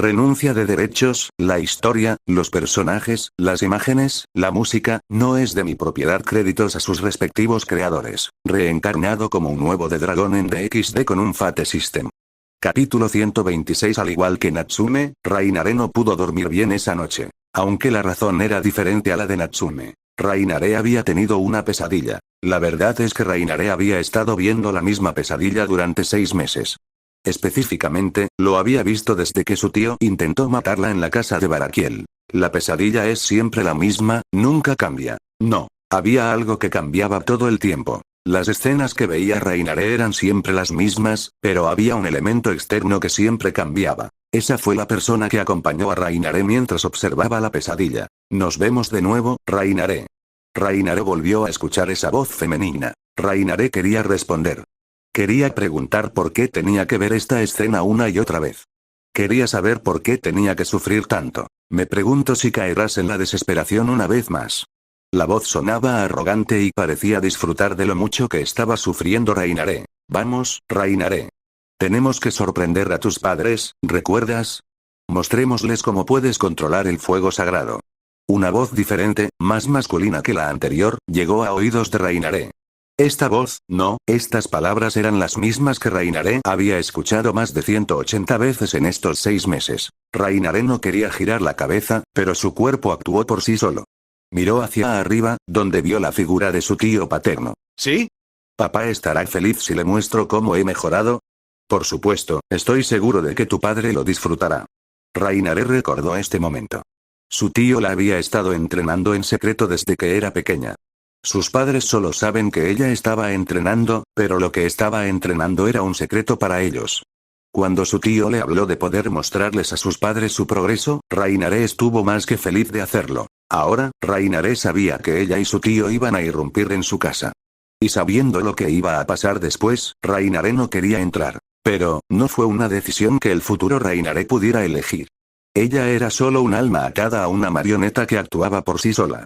Renuncia de derechos, la historia, los personajes, las imágenes, la música, no es de mi propiedad. Créditos a sus respectivos creadores. Reencarnado como un huevo de dragón en DXD con un Fate System. Capítulo 126. Al igual que Natsume, Rainare no pudo dormir bien esa noche. Aunque la razón era diferente a la de Natsume. Rainare había tenido una pesadilla. La verdad es que Rainare había estado viendo la misma pesadilla durante 6 meses. Específicamente, lo había visto desde que su tío intentó matarla en la casa de Barakiel. La pesadilla es siempre la misma, nunca cambia. No, había algo que cambiaba todo el tiempo. Las escenas que veía Rainare eran siempre las mismas, pero había un elemento externo que siempre cambiaba. Esa fue la persona que acompañó a Rainare mientras observaba la pesadilla. Nos vemos de nuevo, Rainare. Rainare volvió a escuchar esa voz femenina. Rainare quería responder. Quería preguntar por qué tenía que ver esta escena una y otra vez. Quería saber por qué tenía que sufrir tanto. Me pregunto si caerás en la desesperación una vez más. La voz sonaba arrogante y parecía disfrutar de lo mucho que estaba sufriendo Rainare. Vamos, Rainare. Tenemos que sorprender a tus padres, ¿recuerdas? Mostrémosles cómo puedes controlar el fuego sagrado. Una voz diferente, más masculina que la anterior, llegó a oídos de Rainare. Esta voz, no, estas palabras eran las mismas que Rainare había escuchado más de 180 veces en estos 6 meses. Rainare no quería girar la cabeza, pero su cuerpo actuó por sí solo. Miró hacia arriba, donde vio la figura de su tío paterno. ¿Sí? ¿Papá estará feliz si le muestro cómo he mejorado? Por supuesto, estoy seguro de que tu padre lo disfrutará. Rainare recordó este momento. Su tío la había estado entrenando en secreto desde que era pequeña. Sus padres solo saben que ella estaba entrenando, pero lo que estaba entrenando era un secreto para ellos. Cuando su tío le habló de poder mostrarles a sus padres su progreso, Rainare estuvo más que feliz de hacerlo. Ahora, Rainare sabía que ella y su tío iban a irrumpir en su casa. Y sabiendo lo que iba a pasar después, Rainare no quería entrar. Pero, no fue una decisión que el futuro Rainare pudiera elegir. Ella era solo un alma atada a una marioneta que actuaba por sí sola.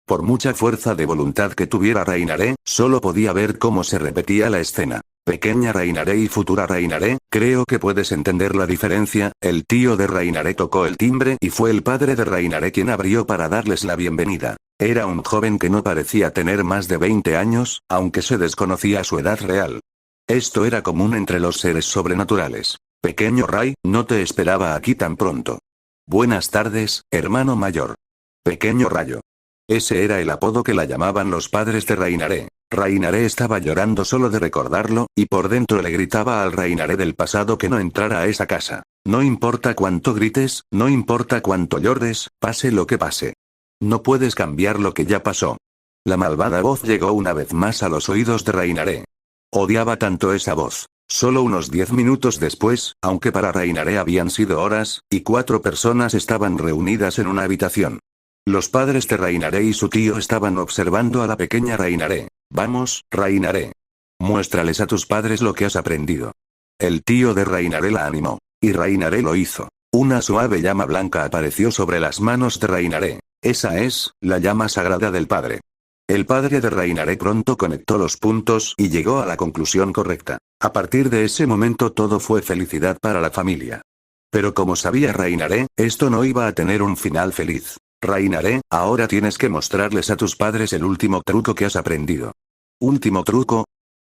Por mucha fuerza de voluntad que tuviera Rainare, solo podía ver cómo se repetía la escena. Pequeña Rainare y futura Rainare, creo que puedes entender la diferencia. El tío de Rainare tocó el timbre y fue el padre de Rainare quien abrió para darles la bienvenida. Era un joven que no parecía tener más de 20 años, aunque se desconocía su edad real. Esto era común entre los seres sobrenaturales. Pequeño Ray, no te esperaba aquí tan pronto. Buenas tardes, hermano mayor. Pequeño Rayo. Ese era el apodo que la llamaban los padres de Rainare. Rainare estaba llorando solo de recordarlo, y por dentro le gritaba al Rainare del pasado que no entrara a esa casa. No importa cuánto grites, no importa cuánto llores, pase lo que pase. No puedes cambiar lo que ya pasó. La malvada voz llegó una vez más a los oídos de Rainare. Odiaba tanto esa voz. Solo unos 10 minutos después, aunque para Rainare habían sido horas, y 4 personas estaban reunidas en una habitación. Los padres de Rainare y su tío estaban observando a la pequeña Rainare. Vamos, Rainare. Muéstrales a tus padres lo que has aprendido. El tío de Rainare la animó. Y Rainare lo hizo. Una suave llama blanca apareció sobre las manos de Rainare. Esa es, la llama sagrada del padre. El padre de Rainare pronto conectó los puntos y llegó a la conclusión correcta. A partir de ese momento todo fue felicidad para la familia. Pero como sabía Rainare, esto no iba a tener un final feliz. Rainare, ahora tienes que mostrarles a tus padres el último truco que has aprendido. ¿Último truco?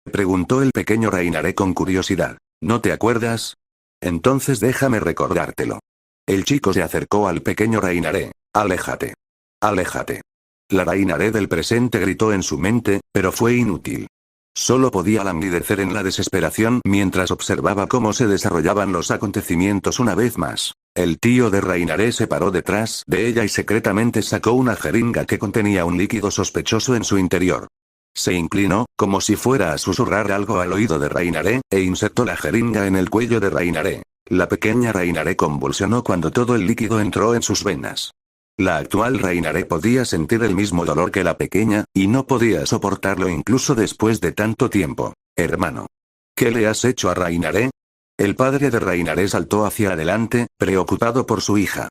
Preguntó el pequeño Rainare con curiosidad. ¿No te acuerdas? Entonces déjame recordártelo. El chico se acercó al pequeño Rainare. Aléjate. Aléjate. La Rainare del presente gritó en su mente, pero fue inútil. Solo podía languidecer en la desesperación mientras observaba cómo se desarrollaban los acontecimientos una vez más. El tío de Rainare se paró detrás de ella y secretamente sacó una jeringa que contenía un líquido sospechoso en su interior. Se inclinó, como si fuera a susurrar algo al oído de Rainare, e insertó la jeringa en el cuello de Rainare. La pequeña Rainare convulsionó cuando todo el líquido entró en sus venas. La actual Rainare podía sentir el mismo dolor que la pequeña, y no podía soportarlo incluso después de tanto tiempo. Hermano. ¿Qué le has hecho a Rainare? El padre de Rainare saltó hacia adelante, preocupado por su hija.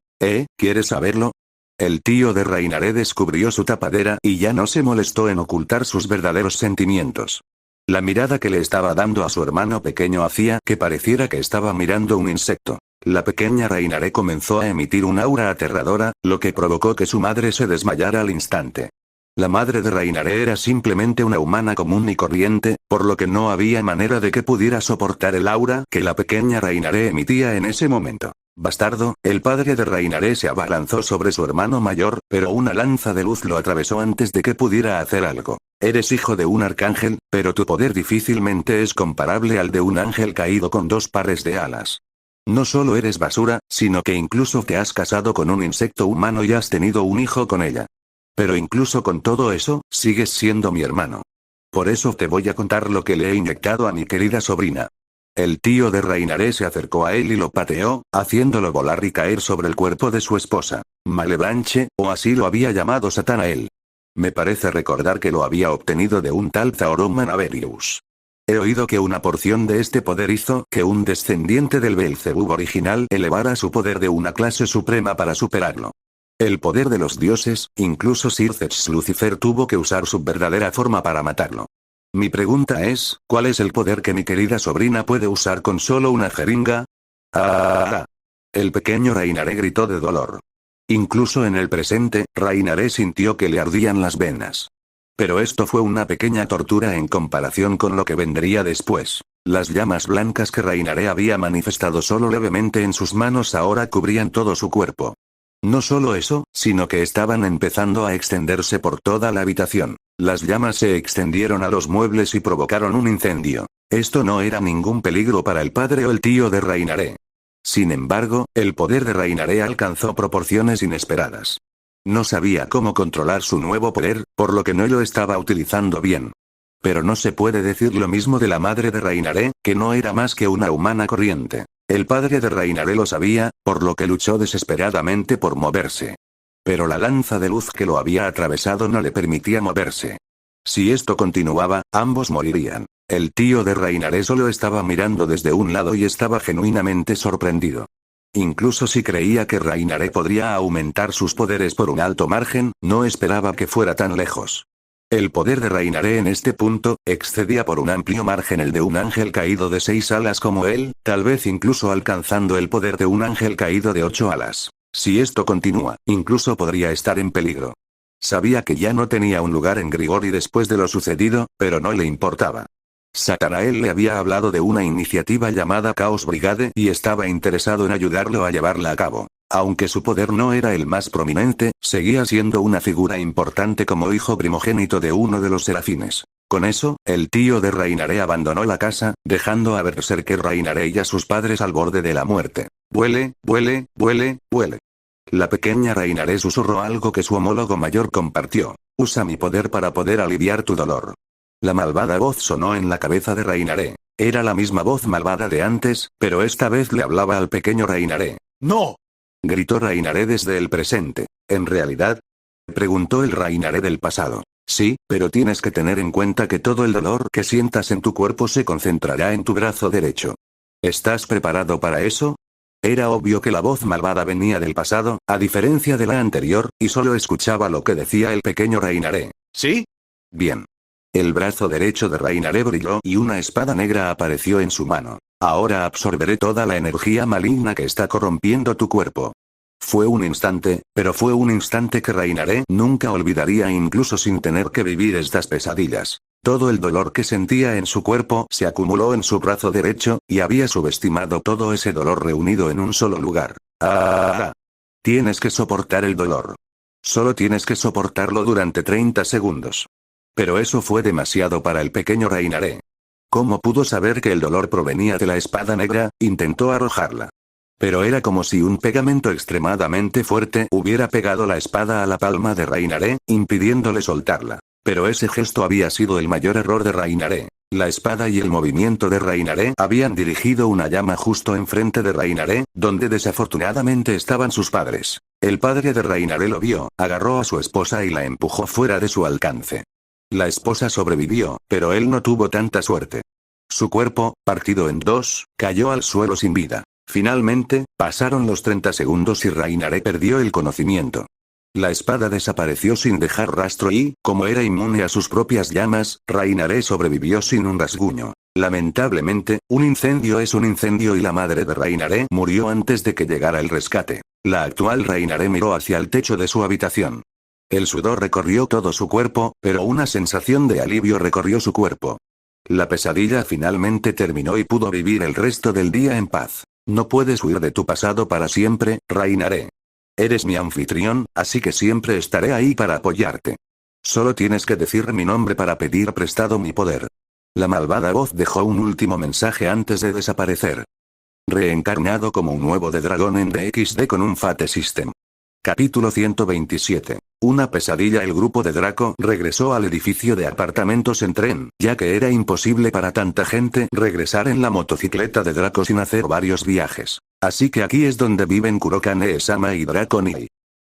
¿Quieres saberlo? El tío de Rainare descubrió su tapadera y ya no se molestó en ocultar sus verdaderos sentimientos. La mirada que le estaba dando a su hermano pequeño hacía que pareciera que estaba mirando un insecto. La pequeña Reinaré comenzó a emitir un aura aterradora, lo que provocó que su madre se desmayara al instante. La madre de Reinaré era simplemente una humana común y corriente, por lo que no había manera de que pudiera soportar el aura que la pequeña Reinaré emitía en ese momento. Bastardo, el padre de Reinaré se abalanzó sobre su hermano mayor, pero una lanza de luz lo atravesó antes de que pudiera hacer algo. Eres hijo de un arcángel, pero tu poder difícilmente es comparable al de un ángel caído con 2 pares de alas. No solo eres basura, sino que incluso te has casado con un insecto humano y has tenido un hijo con ella. Pero incluso con todo eso, sigues siendo mi hermano. Por eso te voy a contar lo que le he inyectado a mi querida sobrina. El tío de Reinaré se acercó a él y lo pateó, haciéndolo volar y caer sobre el cuerpo de su esposa. Malebranche, o así lo había llamado Satán a él. Me parece recordar que lo había obtenido de un tal Zaoron Manaverius. He oído que una porción de este poder hizo que un descendiente del Beelzebub original elevara su poder de una clase suprema para superarlo. El poder de los dioses, incluso Sircex Lucifer tuvo que usar su verdadera forma para matarlo. Mi pregunta es, ¿cuál es el poder que mi querida sobrina puede usar con solo una jeringa? ¡Ah! El pequeño Reinaré gritó de dolor. Incluso en el presente, Reinaré sintió que le ardían las venas. Pero esto fue una pequeña tortura en comparación con lo que vendría después. Las llamas blancas que Reinaré había manifestado solo levemente en sus manos ahora cubrían todo su cuerpo. No solo eso, sino que estaban empezando a extenderse por toda la habitación. Las llamas se extendieron a los muebles y provocaron un incendio. Esto no era ningún peligro para el padre o el tío de Reinaré. Sin embargo, el poder de Reinaré alcanzó proporciones inesperadas. No sabía cómo controlar su nuevo poder, por lo que no lo estaba utilizando bien. Pero no se puede decir lo mismo de la madre de Reinaré, que no era más que una humana corriente. El padre de Reinaré lo sabía, por lo que luchó desesperadamente por moverse. Pero la lanza de luz que lo había atravesado no le permitía moverse. Si esto continuaba, ambos morirían. El tío de Reinaré solo estaba mirando desde un lado y estaba genuinamente sorprendido. Incluso si creía que Reinaré podría aumentar sus poderes por un alto margen, no esperaba que fuera tan lejos. El poder de Reinaré en este punto, excedía por un amplio margen el de un ángel caído de 6 alas como él, tal vez incluso alcanzando el poder de un ángel caído de 8 alas. Si esto continúa, incluso podría estar en peligro. Sabía que ya no tenía un lugar en Grigori después de lo sucedido, pero no le importaba. Satanael le había hablado de una iniciativa llamada Chaos Brigade y estaba interesado en ayudarlo a llevarla a cabo. Aunque su poder no era el más prominente, seguía siendo una figura importante como hijo primogénito de uno de los serafines. Con eso, el tío de Reinaré abandonó la casa, dejando a Berserker Reinaré y a sus padres al borde de la muerte. Vuele, vuele, vuele, vuele. La pequeña Reinaré susurró algo que su homólogo mayor compartió. Usa mi poder para poder aliviar tu dolor. La malvada voz sonó en la cabeza de Reinaré. Era la misma voz malvada de antes, pero esta vez le hablaba al pequeño Reinaré. ¡No! Gritó Reinaré desde el presente. ¿En realidad? Preguntó el Reinaré del pasado. Sí, pero tienes que tener en cuenta que todo el dolor que sientas en tu cuerpo se concentrará en tu brazo derecho. ¿Estás preparado para eso? Era obvio que la voz malvada venía del pasado, a diferencia de la anterior, y solo escuchaba lo que decía el pequeño Reinaré. ¿Sí? Bien. El brazo derecho de Reinaré brilló y una espada negra apareció en su mano. Ahora absorberé toda la energía maligna que está corrompiendo tu cuerpo. Fue un instante, pero fue un instante que Reinaré nunca olvidaría incluso sin tener que vivir estas pesadillas. Todo el dolor que sentía en su cuerpo se acumuló en su brazo derecho, y había subestimado todo ese dolor reunido en un solo lugar. ¡Ah! Tienes que soportar el dolor. Solo tienes que soportarlo durante 30 segundos. Pero eso fue demasiado para el pequeño Reinaré. ¿Cómo pudo saber que el dolor provenía de la espada negra? Intentó arrojarla. Pero era como si un pegamento extremadamente fuerte hubiera pegado la espada a la palma de Reinaré, impidiéndole soltarla. Pero ese gesto había sido el mayor error de Reinaré. La espada y el movimiento de Reinaré habían dirigido una llama justo enfrente de Reinaré, donde desafortunadamente estaban sus padres. El padre de Reinaré lo vio, agarró a su esposa y la empujó fuera de su alcance. La esposa sobrevivió, pero él no tuvo tanta suerte. Su cuerpo, partido en dos, cayó al suelo sin vida. Finalmente, pasaron los 30 segundos y Reinaré perdió el conocimiento. La espada desapareció sin dejar rastro y, como era inmune a sus propias llamas, Reinaré sobrevivió sin un rasguño. Lamentablemente, un incendio es un incendio y la madre de Reinharé murió antes de que llegara el rescate. La actual Reinharé miró hacia el techo de su habitación. El sudor recorrió todo su cuerpo, pero una sensación de alivio recorrió su cuerpo. La pesadilla finalmente terminó y pudo vivir el resto del día en paz. No puedes huir de tu pasado para siempre, Reinharé. Eres mi anfitrión, así que siempre estaré ahí para apoyarte. Solo tienes que decir mi nombre para pedir prestado mi poder. La malvada voz dejó un último mensaje antes de desaparecer. Reencarnado como un huevo de dragón en DXD con un Fate System. Capítulo 127. Una pesadilla. El grupo de Draco regresó al edificio de apartamentos en tren, ya que era imposible para tanta gente regresar en la motocicleta de Draco sin hacer varios viajes. Así que aquí es donde viven Kuroka Nee-sama y Draco Nii.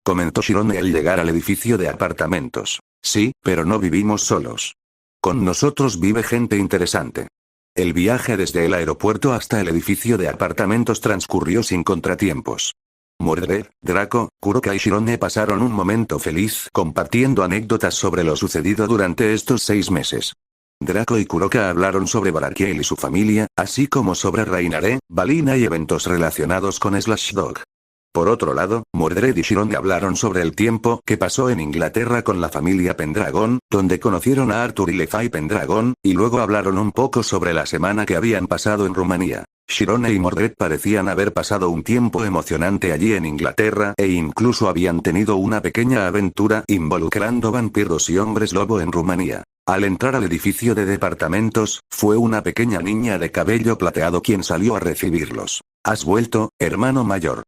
Comentó Shirone al llegar al edificio de apartamentos. Sí, pero no vivimos solos. Con nosotros vive gente interesante. El viaje desde el aeropuerto hasta el edificio de apartamentos transcurrió sin contratiempos. Mordred, Draco, Kuroka y Shirone pasaron un momento feliz compartiendo anécdotas sobre lo sucedido durante estos 6 meses. Draco y Kuroka hablaron sobre Barakiel y su familia, así como sobre Reinharé, Balina y eventos relacionados con Slash Dog. Por otro lado, Mordred y Shirone hablaron sobre el tiempo que pasó en Inglaterra con la familia Pendragon, donde conocieron a Arthur y Levi Pendragon, y luego hablaron un poco sobre la semana que habían pasado en Rumanía. Shirone y Mordred parecían haber pasado un tiempo emocionante allí en Inglaterra e incluso habían tenido una pequeña aventura involucrando vampiros y hombres lobo en Rumanía. Al entrar al edificio de departamentos, fue una pequeña niña de cabello plateado quien salió a recibirlos. ¿Has vuelto, hermano mayor?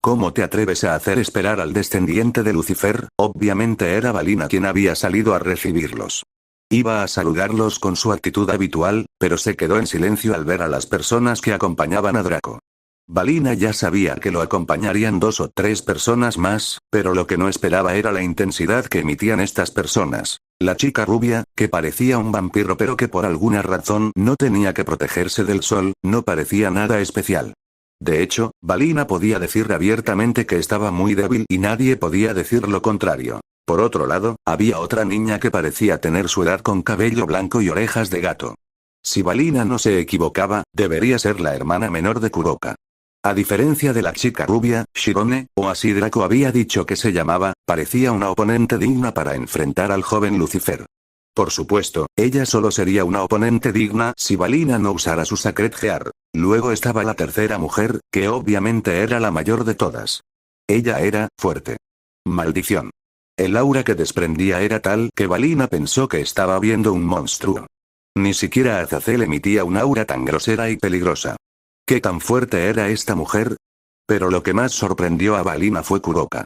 ¿Cómo te atreves a hacer esperar al descendiente de Lucifer? Obviamente era Balina quien había salido a recibirlos. Iba a saludarlos con su actitud habitual, pero se quedó en silencio al ver a las personas que acompañaban a Draco. Balina ya sabía que lo acompañarían 2 o 3 personas más, pero lo que no esperaba era la intensidad que emitían estas personas. La chica rubia, que parecía un vampiro pero que por alguna razón no tenía que protegerse del sol, no parecía nada especial. De hecho, Balina podía decir abiertamente que estaba muy débil y nadie podía decir lo contrario. Por otro lado, había otra niña que parecía tener su edad con cabello blanco y orejas de gato. Si Balina no se equivocaba, debería ser la hermana menor de Kuroka. A diferencia de la chica rubia, Shirone, o así Draco había dicho que se llamaba, parecía una oponente digna para enfrentar al joven Lucifer. Por supuesto, ella solo sería una oponente digna si Balina no usara su Sacred Gear. Luego estaba la tercera mujer, que obviamente era la mayor de todas. Ella era fuerte. Maldición. El aura que desprendía era tal que Balina pensó que estaba viendo un monstruo. Ni siquiera Azazel emitía un aura tan grosera y peligrosa. ¿Qué tan fuerte era esta mujer? Pero lo que más sorprendió a Balina fue Kuroka.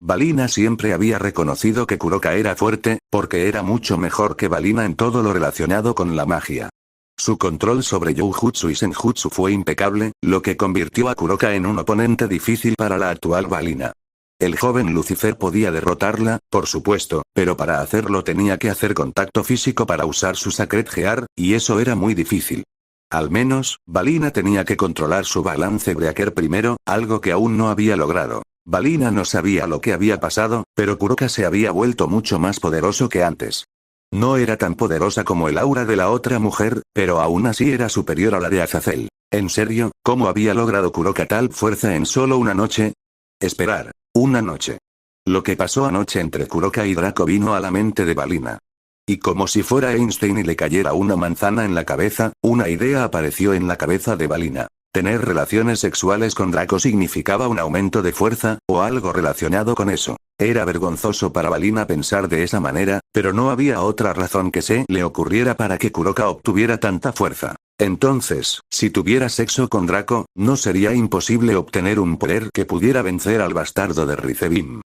Balina siempre había reconocido que Kuroka era fuerte, porque era mucho mejor que Balina en todo lo relacionado con la magia. Su control sobre Youjutsu y Senjutsu fue impecable, lo que convirtió a Kuroka en un oponente difícil para la actual Balina. El joven Lucifer podía derrotarla, por supuesto, pero para hacerlo tenía que hacer contacto físico para usar su Sacred Gear, y eso era muy difícil. Al menos, Balina tenía que controlar su balance Breaker primero, algo que aún no había logrado. Balina no sabía lo que había pasado, pero Kuroka se había vuelto mucho más poderoso que antes. No era tan poderosa como el aura de la otra mujer, pero aún así era superior a la de Azazel. ¿En serio? ¿Cómo había logrado Kuroka tal fuerza en solo una noche? Esperar. Una noche. Lo que pasó anoche entre Kuroka y Draco vino a la mente de Balina. Y como si fuera Einstein y le cayera una manzana en la cabeza, una idea apareció en la cabeza de Balina. Tener relaciones sexuales con Draco significaba un aumento de fuerza, o algo relacionado con eso. Era vergonzoso para Balina pensar de esa manera, pero no había otra razón que se le ocurriera para que Kuroka obtuviera tanta fuerza. Entonces, si tuviera sexo con Draco, no sería imposible obtener un poder que pudiera vencer al bastardo de Rizebim.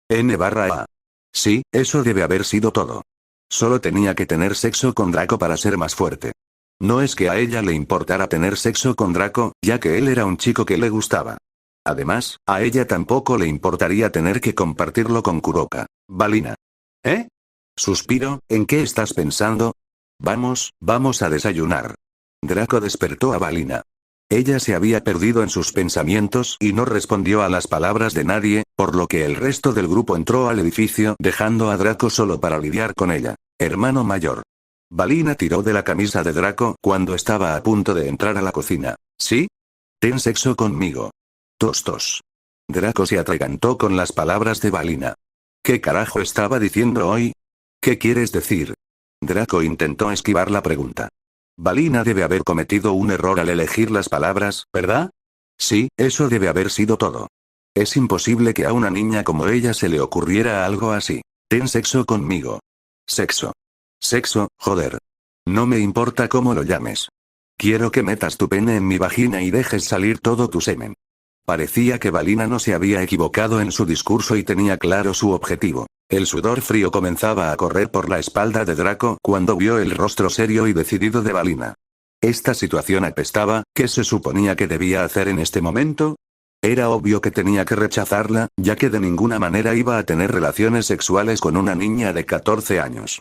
N/A. Sí, eso debe haber sido todo. Solo tenía que tener sexo con Draco para ser más fuerte. No es que a ella le importara tener sexo con Draco, ya que él era un chico que le gustaba. Además, a ella tampoco le importaría tener que compartirlo con Kuroka. Balina. ¿Eh? Suspiro, ¿en qué estás pensando? Vamos a desayunar. Draco despertó a Balina. Ella se había perdido en sus pensamientos y no respondió a las palabras de nadie, por lo que el resto del grupo entró al edificio dejando a Draco solo para lidiar con ella. Hermano mayor. Balina tiró de la camisa de Draco cuando estaba a punto de entrar a la cocina. ¿Sí? Ten sexo conmigo. Tos tos. Draco se atragantó con las palabras de Balina. ¿Qué carajo estaba diciendo hoy? ¿Qué quieres decir? Draco intentó esquivar la pregunta. Balina debe haber cometido un error al elegir las palabras, ¿verdad? Sí, eso debe haber sido todo. Es imposible que a una niña como ella se le ocurriera algo así. Ten sexo conmigo. Sexo. Sexo, joder. No me importa cómo lo llames. Quiero que metas tu pene en mi vagina y dejes salir todo tu semen. Parecía que Balina no se había equivocado en su discurso y tenía claro su objetivo. El sudor frío comenzaba a correr por la espalda de Draco cuando vio el rostro serio y decidido de Balina. Esta situación apestaba. ¿Qué se suponía que debía hacer en este momento? Era obvio que tenía que rechazarla, ya que de ninguna manera iba a tener relaciones sexuales con una niña de 14 años.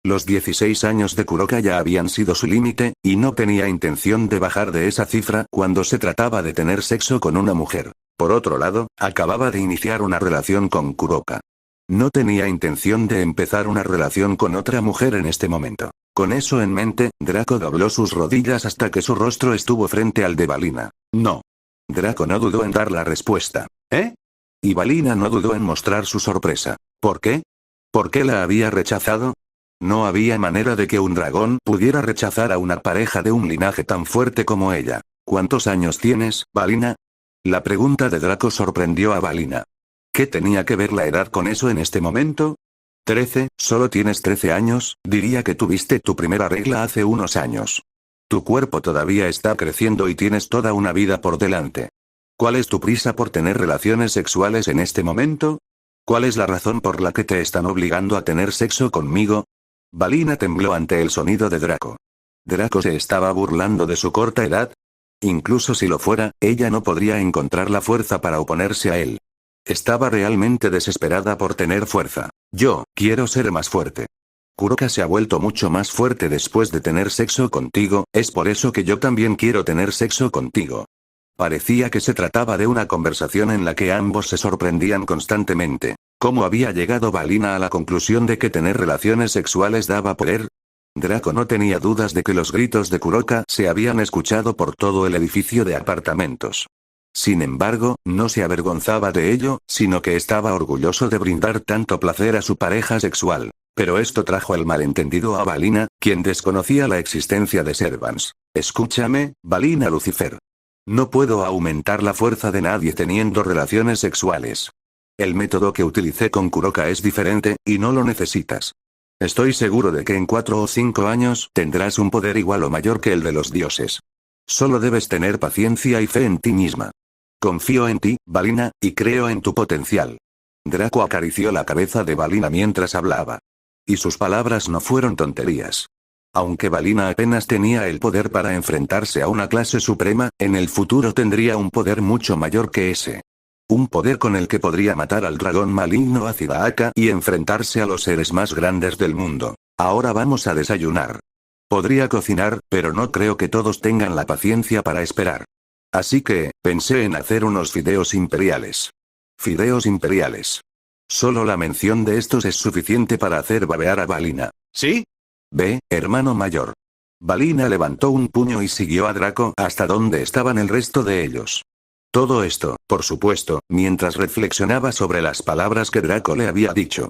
Los 16 años de Kuroka ya habían sido su límite, y no tenía intención de bajar de esa cifra cuando se trataba de tener sexo con una mujer. Por otro lado, acababa de iniciar una relación con Kuroka. No tenía intención de empezar una relación con otra mujer en este momento. Con eso en mente, Draco dobló sus rodillas hasta que su rostro estuvo frente al de Balina. No. Draco no dudó en dar la respuesta. ¿Eh? Y Balina no dudó en mostrar su sorpresa. ¿Por qué? ¿Por qué la había rechazado? No había manera de que un dragón pudiera rechazar a una pareja de un linaje tan fuerte como ella. ¿Cuántos años tienes, Balina? La pregunta de Draco sorprendió a Balina. ¿Qué tenía que ver la edad con eso en este momento? 13, solo tienes 13 años, diría que tuviste tu primera regla hace unos años. Tu cuerpo todavía está creciendo y tienes toda una vida por delante. ¿Cuál es tu prisa por tener relaciones sexuales en este momento? ¿Cuál es la razón por la que te están obligando a tener sexo conmigo? Balina tembló ante el sonido de Draco. ¿Draco se estaba burlando de su corta edad? Incluso si lo fuera, ella no podría encontrar la fuerza para oponerse a él. Estaba realmente desesperada por tener fuerza. Yo, quiero ser más fuerte. Kuroka se ha vuelto mucho más fuerte después de tener sexo contigo, es por eso que yo también quiero tener sexo contigo. Parecía que se trataba de una conversación en la que ambos se sorprendían constantemente. ¿Cómo había llegado Balina a la conclusión de que tener relaciones sexuales daba poder? Draco no tenía dudas de que los gritos de Kuroka se habían escuchado por todo el edificio de apartamentos. Sin embargo, no se avergonzaba de ello, sino que estaba orgulloso de brindar tanto placer a su pareja sexual. Pero esto trajo el malentendido a Balina, quien desconocía la existencia de Servants. Escúchame, Balina Lucifer. No puedo aumentar la fuerza de nadie teniendo relaciones sexuales. El método que utilicé con Kuroka es diferente, y no lo necesitas. Estoy seguro de que en 4 o 5 años tendrás un poder igual o mayor que el de los dioses. Solo debes tener paciencia y fe en ti misma. Confío en ti, Balina, y creo en tu potencial. Draco acarició la cabeza de Balina mientras hablaba. Y sus palabras no fueron tonterías. Aunque Balina apenas tenía el poder para enfrentarse a una clase suprema, en el futuro tendría un poder mucho mayor que ese. Un poder con el que podría matar al dragón maligno Azidaaka y enfrentarse a los seres más grandes del mundo. Ahora vamos a desayunar. Podría cocinar, pero no creo que todos tengan la paciencia para esperar. Así que, pensé en hacer unos fideos imperiales. Fideos imperiales. Solo la mención de estos es suficiente para hacer babear a Balina. ¿Sí? Ve, hermano mayor. Balina levantó un puño y siguió a Draco hasta donde estaban el resto de ellos. Todo esto, por supuesto, mientras reflexionaba sobre las palabras que Draco le había dicho.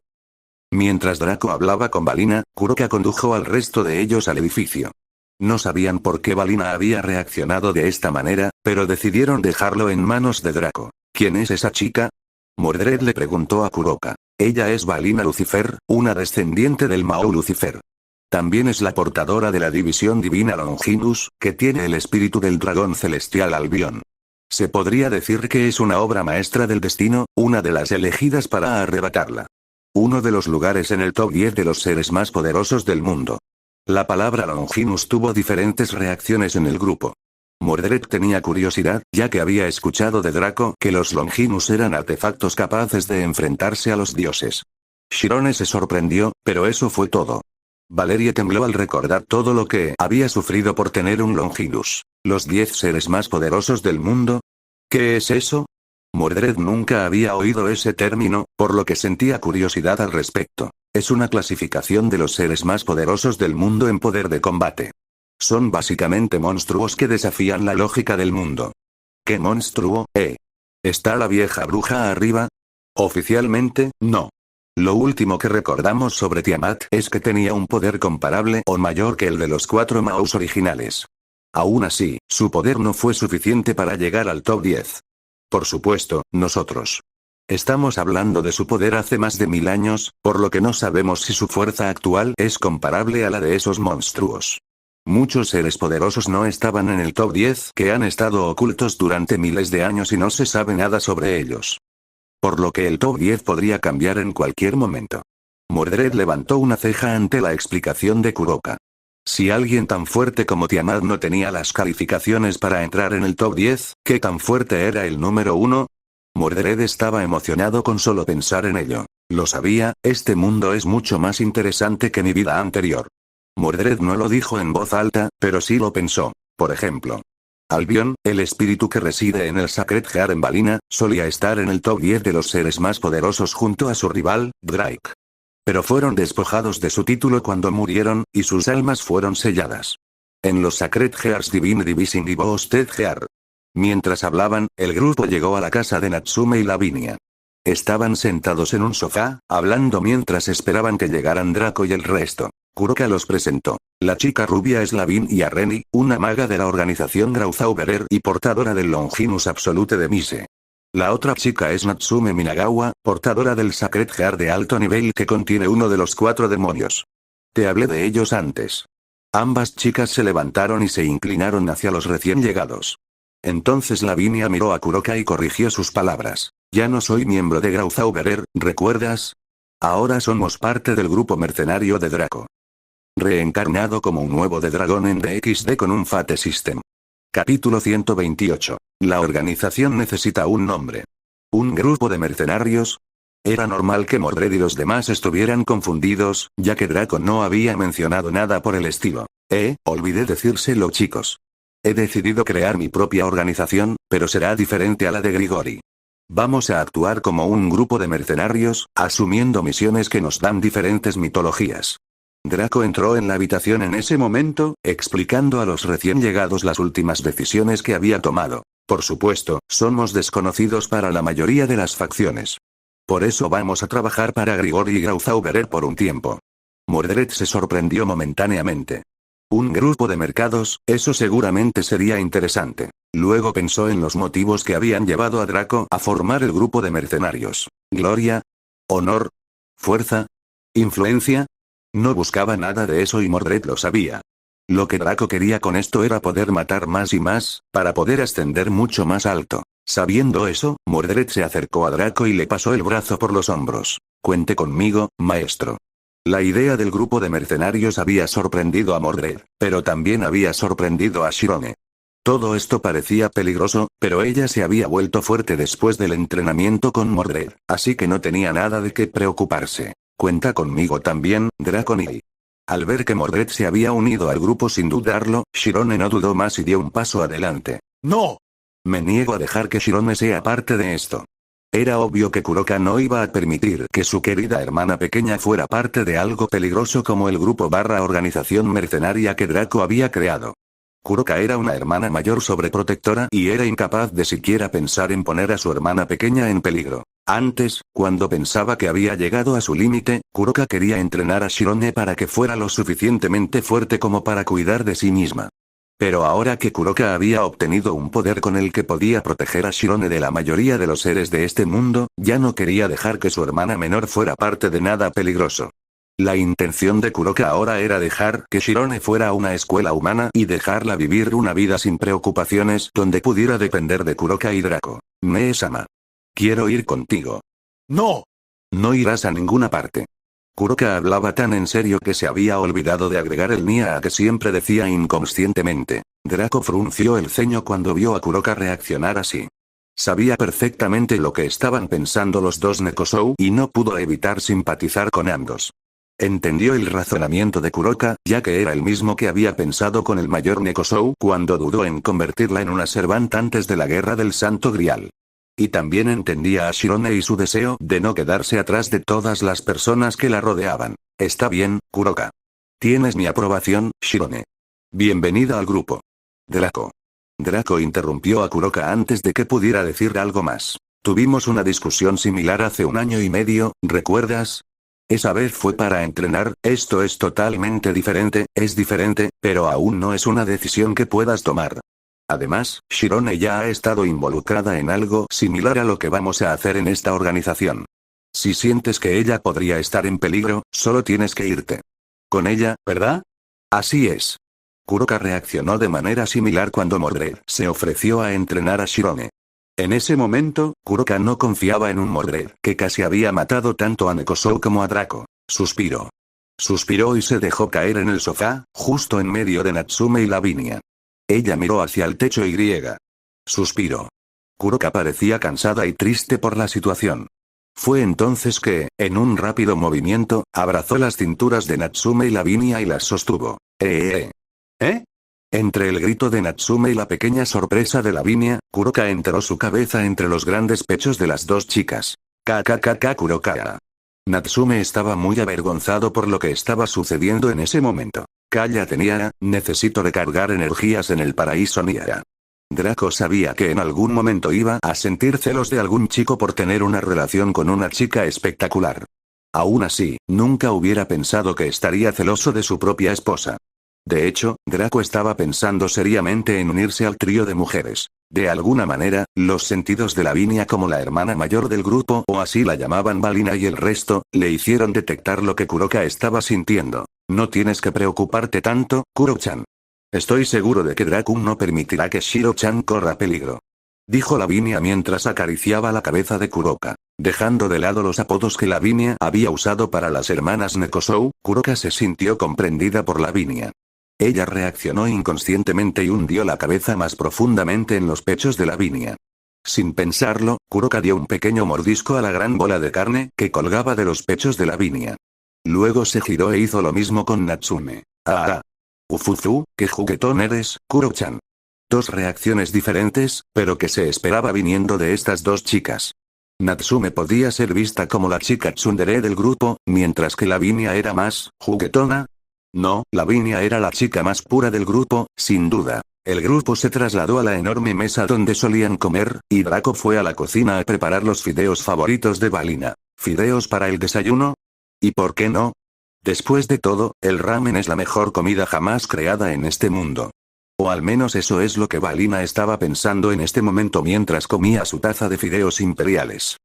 Mientras Draco hablaba con Balina, Kuroka condujo al resto de ellos al edificio. No sabían por qué Balina había reaccionado de esta manera, pero decidieron dejarlo en manos de Draco. ¿Quién es esa chica? Mordred le preguntó a Kuroka. Ella es Balina Lucifer, una descendiente del Mao Lucifer. También es la portadora de la división divina Longinus, que tiene el espíritu del dragón celestial Albion. Se podría decir que es una obra maestra del destino, una de las elegidas para arrebatarla. Uno de los lugares en el top 10 de los seres más poderosos del mundo. La palabra Longinus tuvo diferentes reacciones en el grupo. Mordred tenía curiosidad, ya que había escuchado de Draco que los Longinus eran artefactos capaces de enfrentarse a los dioses. Shirone se sorprendió, pero eso fue todo. Valerie tembló al recordar todo lo que había sufrido por tener un Longinus. ¿Los 10 seres más poderosos del mundo? ¿Qué es eso? Mordred nunca había oído ese término, por lo que sentía curiosidad al respecto. Es una clasificación de los seres más poderosos del mundo en poder de combate. Son básicamente monstruos que desafían la lógica del mundo. ¿Qué monstruo, ¿Está la vieja bruja arriba? Oficialmente, no. Lo último que recordamos sobre Tiamat es que tenía un poder comparable o mayor que el de los 4 Maus originales. Aún así, su poder no fue suficiente para llegar al top 10. Por supuesto, nosotros. Estamos hablando de su poder hace más de 1000 años, por lo que no sabemos si su fuerza actual es comparable a la de esos monstruos. Muchos seres poderosos no estaban en el top 10 que han estado ocultos durante miles de años y no se sabe nada sobre ellos. Por lo que el top 10 podría cambiar en cualquier momento. Mordred levantó una ceja ante la explicación de Kuroka. Si alguien tan fuerte como Tiamat no tenía las calificaciones para entrar en el top 10, ¿qué tan fuerte era el número 1? Mordred estaba emocionado con solo pensar en ello. Lo sabía, este mundo es mucho más interesante que mi vida anterior. Mordred no lo dijo en voz alta, pero sí lo pensó. Por ejemplo, Albion, el espíritu que reside en el Sacred Heart en Valina, solía estar en el top 10 de los seres más poderosos junto a su rival, Drake. Pero fueron despojados de su título cuando murieron, y sus almas fueron selladas. En los Sacred Hearts Divine Division y Boosted Heart. Mientras hablaban, el grupo llegó a la casa de Natsume y Lavinia. Estaban sentados en un sofá, hablando mientras esperaban que llegaran Draco y el resto. Kuroka los presentó. La chica rubia es Lavinia Reni, una maga de la organización Grauzauberer y portadora del Longinus Absolute de Mise. La otra chica es Natsume Minagawa, portadora del Sacred Heart de alto nivel que contiene uno de los 4 demonios. Te hablé de ellos antes. Ambas chicas se levantaron y se inclinaron hacia los recién llegados. Entonces Lavinia miró a Kuroka y corrigió sus palabras. Ya no soy miembro de Grauzauberer, ¿recuerdas? Ahora somos parte del grupo mercenario de Draco. Reencarnado como un nuevo de dragón en DXD con un Fate System. Capítulo 128. La organización necesita un nombre. ¿Un grupo de mercenarios? Era normal que Mordred y los demás estuvieran confundidos, ya que Draco no había mencionado nada por el estilo. Olvidé decírselo, chicos. He decidido crear mi propia organización, pero será diferente a la de Grigori. Vamos a actuar como un grupo de mercenarios, asumiendo misiones que nos dan diferentes mitologías. Draco entró en la habitación en ese momento, explicando a los recién llegados las últimas decisiones que había tomado. Por supuesto, somos desconocidos para la mayoría de las facciones. Por eso vamos a trabajar para Grigori y Grauzauberer por un tiempo. Mordred se sorprendió momentáneamente. Un grupo de mercados, eso seguramente sería interesante. Luego pensó en los motivos que habían llevado a Draco a formar el grupo de mercenarios. Gloria, honor, fuerza, influencia. No buscaba nada de eso y Mordred lo sabía. Lo que Draco quería con esto era poder matar más y más, para poder ascender mucho más alto. Sabiendo eso, Mordred se acercó a Draco y le pasó el brazo por los hombros. Cuente conmigo, maestro. La idea del grupo de mercenarios había sorprendido a Mordred, pero también había sorprendido a Shirone. Todo esto parecía peligroso, pero ella se había vuelto fuerte después del entrenamiento con Mordred, así que no tenía nada de qué preocuparse. Cuenta conmigo también, Draconiri. Al ver que Mordred se había unido al grupo sin dudarlo, Shirone no dudó más y dio un paso adelante. ¡No! Me niego a dejar que Shirone sea parte de esto. Era obvio que Kuroka no iba a permitir que su querida hermana pequeña fuera parte de algo peligroso como el grupo / organización mercenaria que Draco había creado. Kuroka era una hermana mayor sobreprotectora y era incapaz de siquiera pensar en poner a su hermana pequeña en peligro. Antes, cuando pensaba que había llegado a su límite, Kuroka quería entrenar a Shirone para que fuera lo suficientemente fuerte como para cuidar de sí misma. Pero ahora que Kuroka había obtenido un poder con el que podía proteger a Shirone de la mayoría de los seres de este mundo, ya no quería dejar que su hermana menor fuera parte de nada peligroso. La intención de Kuroka ahora era dejar que Shirone fuera a una escuela humana y dejarla vivir una vida sin preocupaciones donde pudiera depender de Kuroka y Draco. Mee-sama. Quiero ir contigo. No. No irás a ninguna parte. Kuroka hablaba tan en serio que se había olvidado de agregar el nia a que siempre decía inconscientemente. Draco frunció el ceño cuando vio a Kuroka reaccionar así. Sabía perfectamente lo que estaban pensando los dos Nekosou y no pudo evitar simpatizar con ambos. Entendió el razonamiento de Kuroka, ya que era el mismo que había pensado con el mayor Nekosou cuando dudó en convertirla en una servant antes de la guerra del Santo Grial. Y también entendía a Shirone y su deseo de no quedarse atrás de todas las personas que la rodeaban. Está bien, Kuroka. Tienes mi aprobación, Shirone. Bienvenida al grupo. Draco. Draco interrumpió a Kuroka antes de que pudiera decir algo más. Tuvimos una discusión similar hace 1 año y medio, ¿recuerdas? Esa vez fue para entrenar, esto es totalmente diferente, es diferente, pero aún no es una decisión que puedas tomar. Además, Shirone ya ha estado involucrada en algo similar a lo que vamos a hacer en esta organización. Si sientes que ella podría estar en peligro, solo tienes que irte. Con ella, ¿verdad? Así es. Kuroka reaccionó de manera similar cuando Mordred se ofreció a entrenar a Shirone. En ese momento, Kuroka no confiaba en un Mordred que casi había matado tanto a Nekoshou como a Draco. Suspiró. Suspiró y se dejó caer en el sofá, justo en medio de Natsume y Lavinia. Ella miró hacia el techo y suspiró. Kuroka parecía cansada y triste por la situación. Fue entonces que, en un rápido movimiento, abrazó las cinturas de Natsume y Lavinia y las sostuvo. ¿Eh? Entre el grito de Natsume y la pequeña sorpresa de Lavinia, Kuroka enterró su cabeza entre los grandes pechos de las dos chicas. Kuroka. Natsume estaba muy avergonzado por lo que estaba sucediendo en ese momento. Cállate Niara, necesito recargar energías en el paraíso Niara. Draco sabía que en algún momento iba a sentir celos de algún chico por tener una relación con una chica espectacular. Aún así, nunca hubiera pensado que estaría celoso de su propia esposa. De hecho, Draco estaba pensando seriamente en unirse al trío de mujeres. De alguna manera, los sentidos de Lavinia como la hermana mayor del grupo, o así la llamaban Balina y el resto, le hicieron detectar lo que Kuroka estaba sintiendo. No tienes que preocuparte tanto, Kuro-chan. Estoy seguro de que Draco no permitirá que Shiro-chan corra peligro. Dijo Lavinia mientras acariciaba la cabeza de Kuroka. Dejando de lado los apodos que Lavinia había usado para las hermanas Nekoshou, Kuroka se sintió comprendida por Lavinia. Ella reaccionó inconscientemente y hundió la cabeza más profundamente en los pechos de Lavinia. Sin pensarlo, Kuroka dio un pequeño mordisco a la gran bola de carne que colgaba de los pechos de Lavinia. Luego se giró e hizo lo mismo con Natsume. Ufufu, qué juguetón eres, Kuro-chan. Dos reacciones diferentes, pero que se esperaba viniendo de estas dos chicas. Natsume podía ser vista como la chica tsundere del grupo, mientras que Lavinia era más juguetona. No, Lavinia era la chica más pura del grupo, sin duda. El grupo se trasladó a la enorme mesa donde solían comer, y Draco fue a la cocina a preparar los fideos favoritos de Balina. ¿Fideos para el desayuno? ¿Y por qué no? Después de todo, el ramen es la mejor comida jamás creada en este mundo. O al menos eso es lo que Balina estaba pensando en este momento mientras comía su taza de fideos imperiales.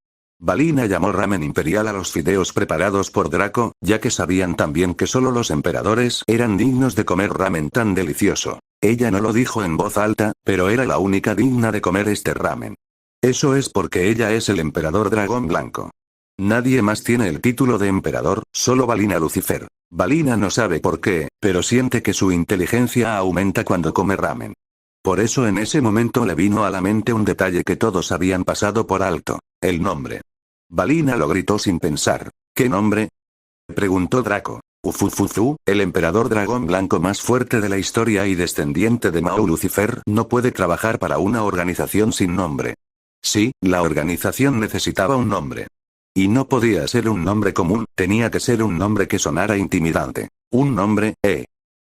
Balina llamó ramen imperial a los fideos preparados por Draco, ya que sabían también que solo los emperadores eran dignos de comer ramen tan delicioso. Ella no lo dijo en voz alta, pero era la única digna de comer este ramen. Eso es porque ella es el emperador dragón blanco. Nadie más tiene el título de emperador, solo Balina Lucifer. Balina no sabe por qué, pero siente que su inteligencia aumenta cuando come ramen. Por eso en ese momento le vino a la mente un detalle que todos habían pasado por alto: el nombre. Balina lo gritó sin pensar. ¿Qué nombre?, preguntó Draco. Ufufufu, el emperador dragón blanco más fuerte de la historia y descendiente de Mao Lucifer, no puede trabajar para una organización sin nombre. Sí, la organización necesitaba un nombre. Y no podía ser un nombre común, tenía que ser un nombre que sonara intimidante. Un nombre,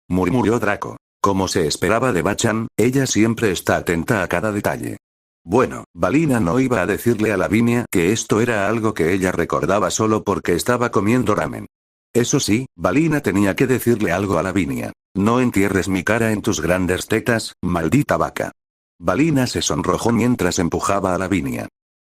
murmuró Draco. Como se esperaba de Bachan, ella siempre está atenta a cada detalle. Bueno, Balina no iba a decirle a Lavinia que esto era algo que ella recordaba solo porque estaba comiendo ramen. Eso sí, Balina tenía que decirle algo a Lavinia. No entierres mi cara en tus grandes tetas, maldita vaca. Balina se sonrojó mientras empujaba a Lavinia.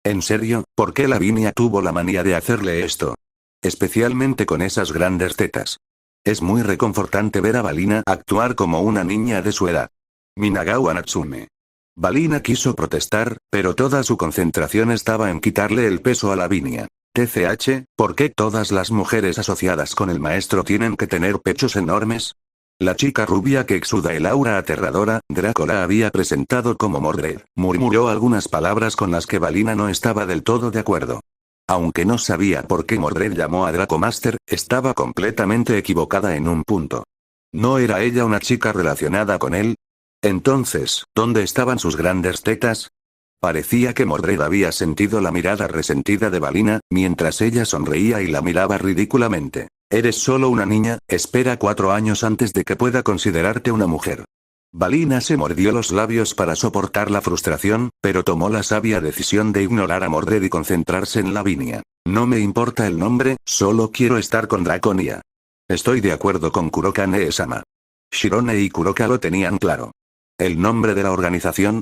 ¿En serio? ¿Por qué Lavinia tuvo la manía de hacerle esto? Especialmente con esas grandes tetas. Es muy reconfortante ver a Balina actuar como una niña de su edad. Minagawa Natsume. Balina quiso protestar, pero toda su concentración estaba en quitarle el peso a Lavinia. TCH, ¿por qué todas las mujeres asociadas con el maestro tienen que tener pechos enormes? La chica rubia que exuda el aura aterradora, Draco la había presentado como Mordred. Murmuró algunas palabras con las que Balina no estaba del todo de acuerdo. Aunque no sabía por qué Mordred llamó a Draco Master, estaba completamente equivocada en un punto. ¿No era ella una chica relacionada con él? Entonces, ¿dónde estaban sus grandes tetas? Parecía que Mordred había sentido la mirada resentida de Valina, mientras ella sonreía y la miraba ridículamente. Eres solo una niña, espera 4 años antes de que pueda considerarte una mujer. Valina se mordió los labios para soportar la frustración, pero tomó la sabia decisión de ignorar a Mordred y concentrarse en Lavinia. No me importa el nombre, solo quiero estar con Draconia. Estoy de acuerdo con Kuroka Nee-sama. Shirone y Kuroka lo tenían claro. ¿El nombre de la organización?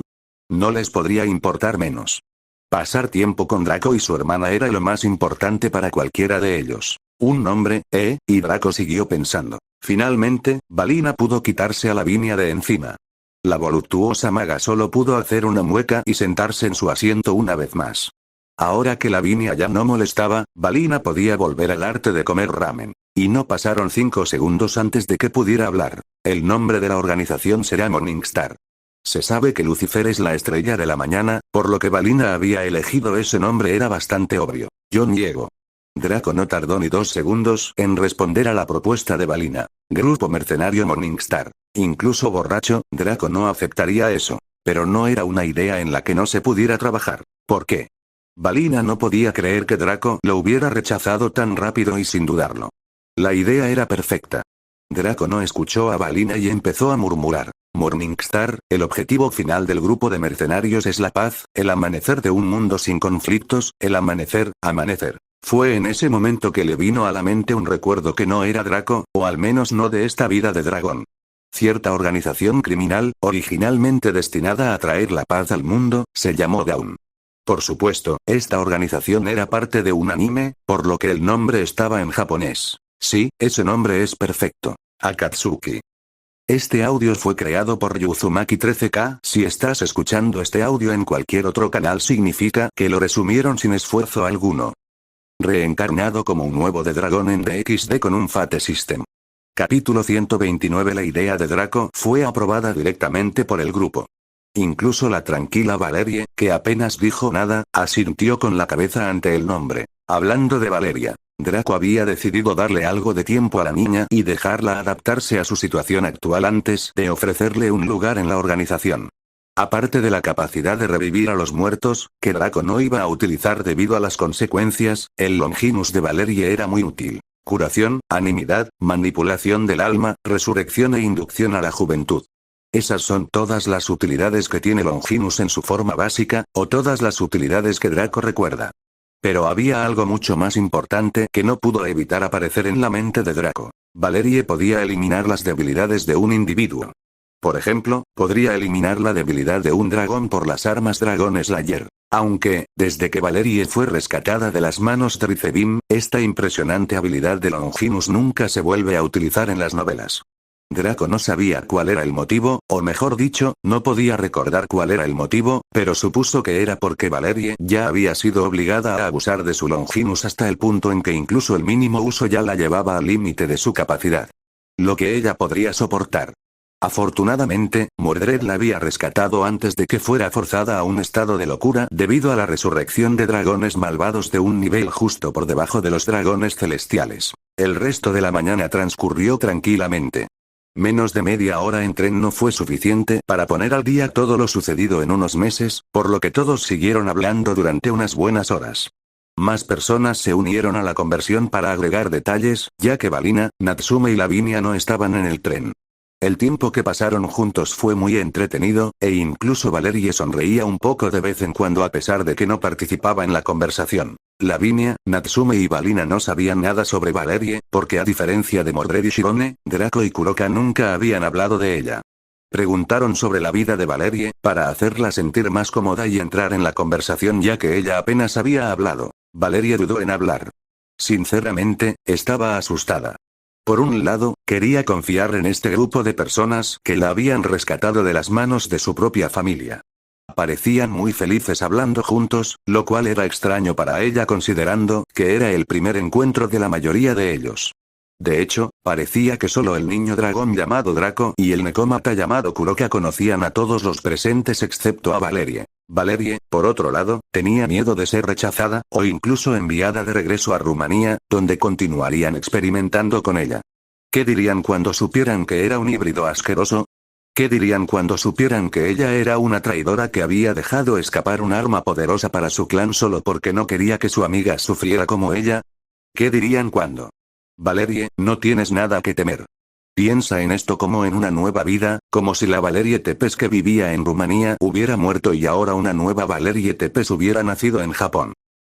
No les podría importar menos. Pasar tiempo con Draco y su hermana era lo más importante para cualquiera de ellos. Un nombre, y Draco siguió pensando. Finalmente, Valina pudo quitarse a Lavinia de encima. La voluptuosa maga solo pudo hacer una mueca y sentarse en su asiento una vez más. Ahora que Lavinia ya no molestaba, Valina podía volver al arte de comer ramen. Y no pasaron 5 segundos antes de que pudiera hablar. El nombre de la organización será Morningstar. Se sabe que Lucifer es la estrella de la mañana, por lo que Valina había elegido ese nombre era bastante obvio. Yo niego. Draco no tardó ni 2 segundos en responder a la propuesta de Valina. Grupo mercenario Morningstar. Incluso borracho, Draco no aceptaría eso. Pero no era una idea en la que no se pudiera trabajar. ¿Por qué? Valina no podía creer que Draco lo hubiera rechazado tan rápido y sin dudarlo. La idea era perfecta. Draco no escuchó a Valina y empezó a murmurar. Morningstar, el objetivo final del grupo de mercenarios es la paz, el amanecer de un mundo sin conflictos, el amanecer. Fue en ese momento que le vino a la mente un recuerdo que no era Draco, o al menos no de esta vida de dragón. Cierta organización criminal, originalmente destinada a traer la paz al mundo, se llamó Dawn. Por supuesto, esta organización era parte de un anime, por lo que el nombre estaba en japonés. Sí, ese nombre es perfecto. Akatsuki. Este audio fue creado por Yuzumaki 13K. Si estás escuchando este audio en cualquier otro canal significa que lo resumieron sin esfuerzo alguno. Reencarnado como un nuevo de dragón en DXD con un Fate System. Capítulo 129. La idea de Draco fue aprobada directamente por el grupo. Incluso la tranquila Valerie, que apenas dijo nada, asintió con la cabeza ante el nombre. Hablando de Valeria, Draco había decidido darle algo de tiempo a la niña y dejarla adaptarse a su situación actual antes de ofrecerle un lugar en la organización. Aparte de la capacidad de revivir a los muertos, que Draco no iba a utilizar debido a las consecuencias, el Longinus de Valerie era muy útil. Curación, animidad, manipulación del alma, resurrección e inducción a la juventud. Esas son todas las utilidades que tiene Longinus en su forma básica, o todas las utilidades que Draco recuerda. Pero había algo mucho más importante que no pudo evitar aparecer en la mente de Draco. Valerie podía eliminar las debilidades de un individuo. Por ejemplo, podría eliminar la debilidad de un dragón por las armas Dragon Slayer. Aunque, desde que Valerie fue rescatada de las manos de Rizebim, esta impresionante habilidad de Longinus nunca se vuelve a utilizar en las novelas. Draco no sabía cuál era el motivo, o mejor dicho, no podía recordar cuál era el motivo, pero supuso que era porque Valerie ya había sido obligada a abusar de su Longinus hasta el punto en que incluso el mínimo uso ya la llevaba al límite de su capacidad. Lo que ella podría soportar. Afortunadamente, Mordred la había rescatado antes de que fuera forzada a un estado de locura debido a la resurrección de dragones malvados de un nivel justo por debajo de los dragones celestiales. El resto de la mañana transcurrió tranquilamente. Menos de media hora en tren no fue suficiente para poner al día todo lo sucedido en unos meses, por lo que todos siguieron hablando durante unas buenas horas. Más personas se unieron a la conversión para agregar detalles, ya que Valina, Natsume y Lavinia no estaban en el tren. El tiempo que pasaron juntos fue muy entretenido, e incluso Valerie sonreía un poco de vez en cuando a pesar de que no participaba en la conversación. Lavinia, Natsume y Valina no sabían nada sobre Valerie, porque a diferencia de Mordred y Shirone, Draco y Kuroka nunca habían hablado de ella. Preguntaron sobre la vida de Valerie, para hacerla sentir más cómoda y entrar en la conversación ya que ella apenas había hablado. Valerie dudó en hablar. Sinceramente, estaba asustada. Por un lado, quería confiar en este grupo de personas que la habían rescatado de las manos de su propia familia. Parecían muy felices hablando juntos, lo cual era extraño para ella considerando que era el primer encuentro de la mayoría de ellos. De hecho, parecía que solo el niño dragón llamado Draco y el necómata llamado Kuroka conocían a todos los presentes excepto a Valerie. Valerie, por otro lado, tenía miedo de ser rechazada, o incluso enviada de regreso a Rumanía, donde continuarían experimentando con ella. ¿Qué dirían cuando supieran que era un híbrido asqueroso? ¿Qué dirían cuando supieran que ella era una traidora que había dejado escapar un arma poderosa para su clan solo porque no quería que su amiga sufriera como ella? ¿Qué dirían cuando? Valerie, no tienes nada que temer. Piensa en esto como en una nueva vida, como si la Valerie Tepes que vivía en Rumanía hubiera muerto y ahora una nueva Valerie Tepes hubiera nacido en Japón.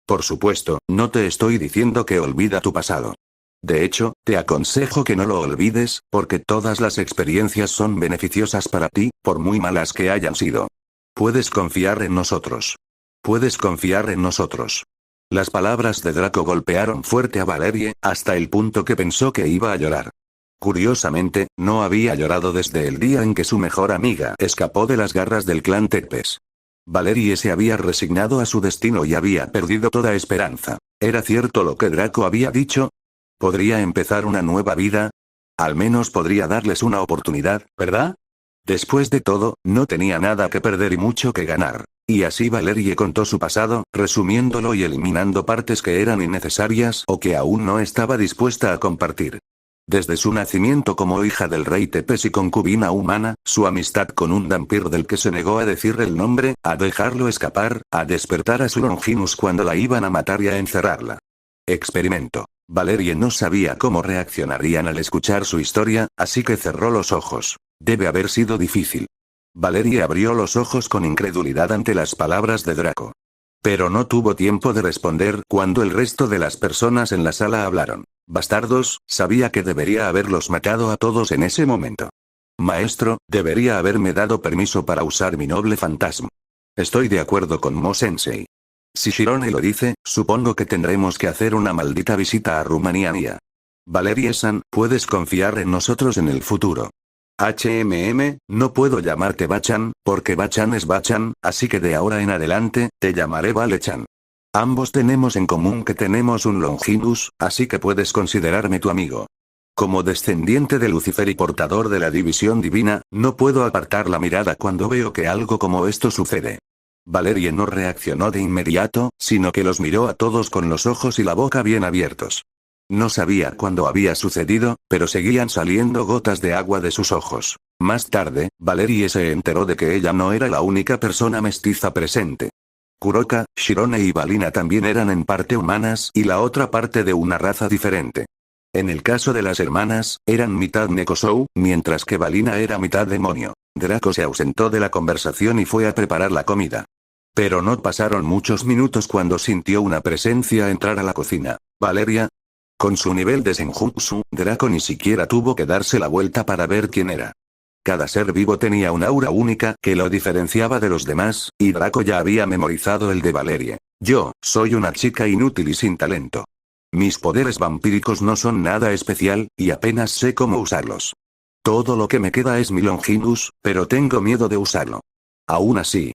Por supuesto, no te estoy diciendo que olvida tu pasado. De hecho, te aconsejo que no lo olvides, porque todas las experiencias son beneficiosas para ti, por muy malas que hayan sido. Puedes confiar en nosotros. Puedes confiar en nosotros. Las palabras de Draco golpearon fuerte a Valerie, hasta el punto que pensó que iba a llorar. Curiosamente, no había llorado desde el día en que su mejor amiga escapó de las garras del clan Tepes. Valerie se había resignado a su destino y había perdido toda esperanza. ¿Era cierto lo que Draco había dicho? ¿Podría empezar una nueva vida? Al menos podría darles una oportunidad, ¿verdad? Después de todo, no tenía nada que perder y mucho que ganar. Y así Valerie contó su pasado, resumiéndolo y eliminando partes que eran innecesarias o que aún no estaba dispuesta a compartir. Desde su nacimiento como hija del rey Tepes y concubina humana, su amistad con un vampir del que se negó a decir el nombre, a dejarlo escapar, a despertar a su Longinus cuando la iban a matar y a encerrarla. Experimento. Valerie no sabía cómo reaccionarían al escuchar su historia, así que cerró los ojos. Debe haber sido difícil. Valerie abrió los ojos con incredulidad ante las palabras de Draco. Pero no tuvo tiempo de responder cuando el resto de las personas en la sala hablaron. Bastardos, sabía que debería haberlos matado a todos en ese momento. Maestro, debería haberme dado permiso para usar mi noble fantasma. Estoy de acuerdo con Mo-sensei. Si Shirone lo dice, supongo que tendremos que hacer una maldita visita a Rumanía. Valerie-san, puedes confiar en nosotros en el futuro. No puedo llamarte Bachan, porque Bachan es Bachan, así que de ahora en adelante, te llamaré Vale-chan. Ambos tenemos en común que tenemos un Longinus, así que puedes considerarme tu amigo. Como descendiente de Lucifer y portador de la división divina, no puedo apartar la mirada cuando veo que algo como esto sucede. Valerie no reaccionó de inmediato, sino que los miró a todos con los ojos y la boca bien abiertos. No sabía cuándo había sucedido, pero seguían saliendo gotas de agua de sus ojos. Más tarde, Valerie se enteró de que ella no era la única persona mestiza presente. Kuroka, Shirone y Valina también eran en parte humanas y la otra parte de una raza diferente. En el caso de las hermanas, eran mitad Nekosou, mientras que Valina era mitad demonio. Draco se ausentó de la conversación y fue a preparar la comida. Pero no pasaron muchos minutos cuando sintió una presencia entrar a la cocina. ¿Valeria? Con su nivel de Senjutsu, Draco ni siquiera tuvo que darse la vuelta para ver quién era. Cada ser vivo tenía un aura única que lo diferenciaba de los demás, y Draco ya había memorizado el de Valerie. Yo, soy una chica inútil y sin talento. Mis poderes vampíricos no son nada especial, y apenas sé cómo usarlos. Todo lo que me queda es mi Longinus, pero tengo miedo de usarlo. Aún así,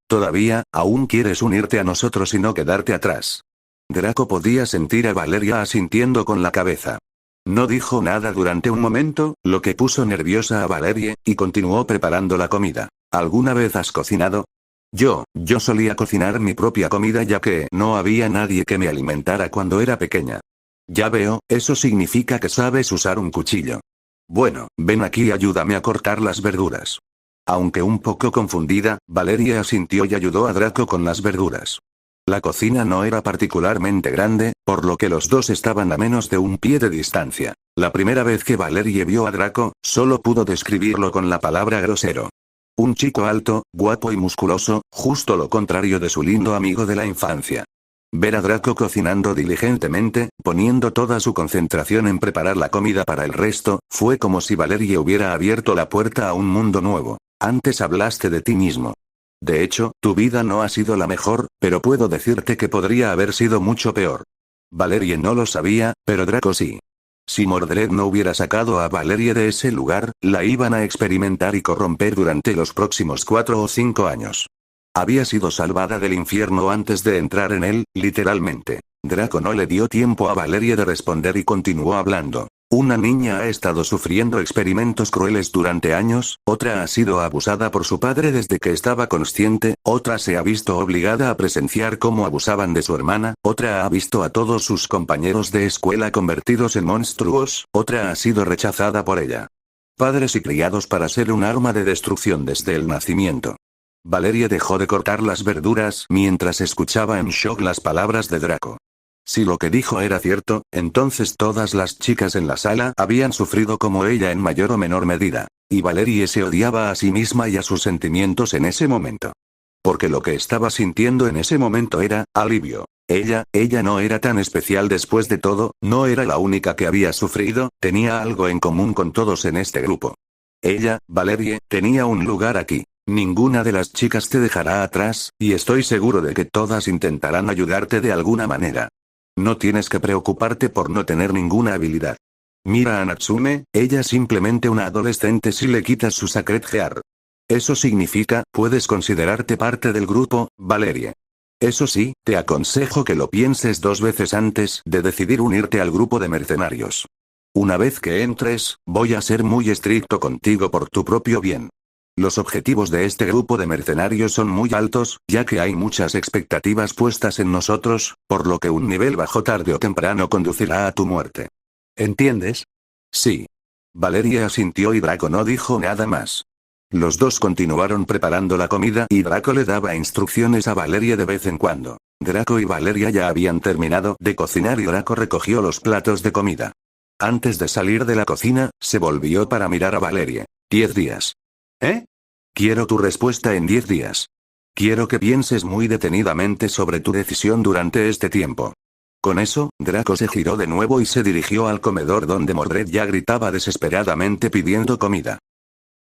aún quieres unirte a nosotros y no quedarte atrás. Draco podía sentir a Valeria asintiendo con la cabeza. No dijo nada durante un momento, lo que puso nerviosa a Valerie, y continuó preparando la comida. ¿Alguna vez has cocinado? Yo solía cocinar mi propia comida ya que no había nadie que me alimentara cuando era pequeña. Ya veo, eso significa que sabes usar un cuchillo. Bueno, ven aquí y ayúdame a cortar las verduras. Aunque un poco confundida, Valerie asintió y ayudó a Draco con las verduras. La cocina no era particularmente grande, por lo que los dos estaban a menos de un pie de distancia. La primera vez que Valerie vio a Draco, solo pudo describirlo con la palabra grosero. Un chico alto, guapo y musculoso, justo lo contrario de su lindo amigo de la infancia. Ver a Draco cocinando diligentemente, poniendo toda su concentración en preparar la comida para el resto, fue como si Valerie hubiera abierto la puerta a un mundo nuevo. Antes hablaste de ti mismo. De hecho, tu vida no ha sido la mejor, pero puedo decirte que podría haber sido mucho peor. Valerie no lo sabía, pero Draco sí. Si Mordred no hubiera sacado a Valerie de ese lugar, la iban a experimentar y corromper durante los próximos 4 o 5 años. Había sido salvada del infierno antes de entrar en él, literalmente. Draco no le dio tiempo a Valerie de responder y continuó hablando. Una niña ha estado sufriendo experimentos crueles durante años, otra ha sido abusada por su padre desde que estaba consciente, otra se ha visto obligada a presenciar cómo abusaban de su hermana, otra ha visto a todos sus compañeros de escuela convertidos en monstruos, otra ha sido rechazada por ella. Padres y criados para ser un arma de destrucción desde el nacimiento. Valeria dejó de cortar las verduras mientras escuchaba en shock las palabras de Draco. Si lo que dijo era cierto, entonces todas las chicas en la sala habían sufrido como ella en mayor o menor medida. Y Valeria se odiaba a sí misma y a sus sentimientos en ese momento. Porque lo que estaba sintiendo en ese momento era alivio. Ella no era tan especial después de todo, no era la única que había sufrido, tenía algo en común con todos en este grupo. Ella, Valerie, tenía un lugar aquí. Ninguna de las chicas te dejará atrás, y estoy seguro de que todas intentarán ayudarte de alguna manera. No tienes que preocuparte por no tener ninguna habilidad. Mira a Natsume, ella es simplemente una adolescente si le quitas su Sacred Heart. Eso significa, puedes considerarte parte del grupo, Valerie. Eso sí, te aconsejo que lo pienses 2 veces antes de decidir unirte al grupo de mercenarios. Una vez que entres, voy a ser muy estricto contigo por tu propio bien. Los objetivos de este grupo de mercenarios son muy altos, ya que hay muchas expectativas puestas en nosotros, por lo que un nivel bajo tarde o temprano conducirá a tu muerte. ¿Entiendes? Sí. Valeria asintió y Draco no dijo nada más. Los dos continuaron preparando la comida y Draco le daba instrucciones a Valeria de vez en cuando. Draco y Valeria ya habían terminado de cocinar y Draco recogió los platos de comida. Antes de salir de la cocina, se volvió para mirar a Valeria. 10 días. ¿Eh? Quiero tu respuesta en 10 días. Quiero que pienses muy detenidamente sobre tu decisión durante este tiempo. Con eso, Draco se giró de nuevo y se dirigió al comedor donde Mordred ya gritaba desesperadamente pidiendo comida.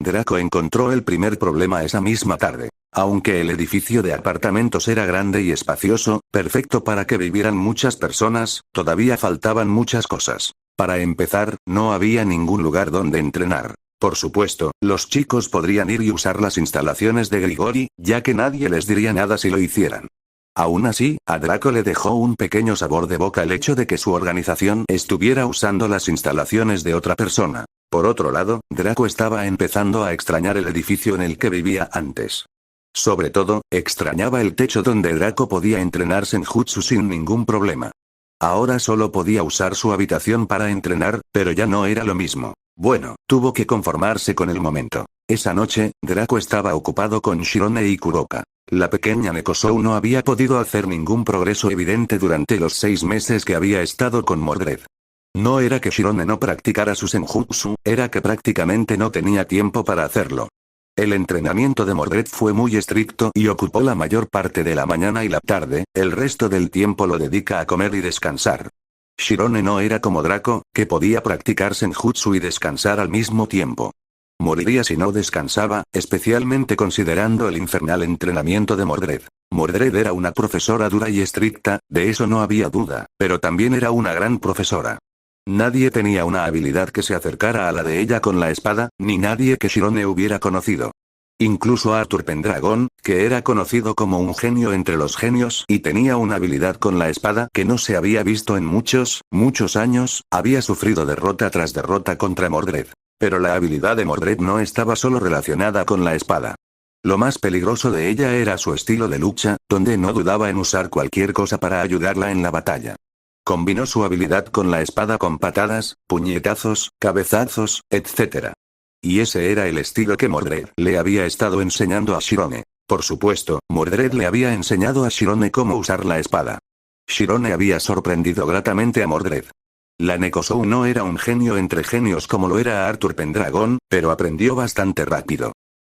Draco encontró el primer problema esa misma tarde. Aunque el edificio de apartamentos era grande y espacioso, perfecto para que vivieran muchas personas, todavía faltaban muchas cosas. Para empezar, no había ningún lugar donde entrenar. Por supuesto, los chicos podrían ir y usar las instalaciones de Grigori, ya que nadie les diría nada si lo hicieran. Aún así, a Draco le dejó un pequeño sabor de boca el hecho de que su organización estuviera usando las instalaciones de otra persona. Por otro lado, Draco estaba empezando a extrañar el edificio en el que vivía antes. Sobre todo, extrañaba el techo donde Draco podía entrenar Senjutsu sin ningún problema. Ahora solo podía usar su habitación para entrenar, pero ya no era lo mismo. Bueno, tuvo que conformarse con el momento. Esa noche, Draco estaba ocupado con Shirone y Kuroka. La pequeña Nekosou no había podido hacer ningún progreso evidente durante los 6 meses que había estado con Mordred. No era que Shirone no practicara su Senjutsu, era que prácticamente no tenía tiempo para hacerlo. El entrenamiento de Mordred fue muy estricto y ocupó la mayor parte de la mañana y la tarde, el resto del tiempo lo dedica a comer y descansar. Shirone no era como Draco, que podía practicar Senjutsu y descansar al mismo tiempo. Moriría si no descansaba, especialmente considerando el infernal entrenamiento de Mordred. Mordred era una profesora dura y estricta, de eso no había duda, pero también era una gran profesora. Nadie tenía una habilidad que se acercara a la de ella con la espada, ni nadie que Shirone hubiera conocido. Incluso Arthur Pendragon, que era conocido como un genio entre los genios y tenía una habilidad con la espada que no se había visto en muchos años, había sufrido derrota tras derrota contra Mordred. Pero la habilidad de Mordred no estaba solo relacionada con la espada. Lo más peligroso de ella era su estilo de lucha, donde no dudaba en usar cualquier cosa para ayudarla en la batalla. Combinó su habilidad con la espada con patadas, puñetazos, cabezazos, etc. Y ese era el estilo que Mordred le había estado enseñando a Shirone. Por supuesto, Mordred le había enseñado a Shirone cómo usar la espada. Shirone había sorprendido gratamente a Mordred. La Nekosou no era un genio entre genios como lo era Arthur Pendragon, pero aprendió bastante rápido.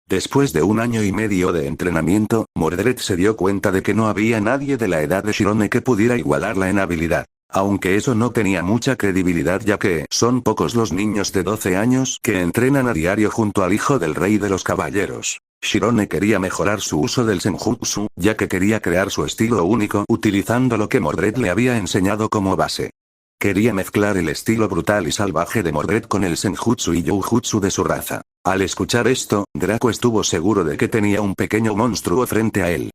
Después de 1 año y medio de entrenamiento, Mordred se dio cuenta de que no había nadie de la edad de Shirone que pudiera igualarla en habilidad. Aunque eso no tenía mucha credibilidad ya que son pocos los niños de 12 años que entrenan a diario junto al hijo del rey de los caballeros. Shirone quería mejorar su uso del Senjutsu, ya que quería crear su estilo único utilizando lo que Mordred le había enseñado como base. Quería mezclar el estilo brutal y salvaje de Mordred con el Senjutsu y Youjutsu de su raza. Al escuchar esto, Draco estuvo seguro de que tenía un pequeño monstruo frente a él.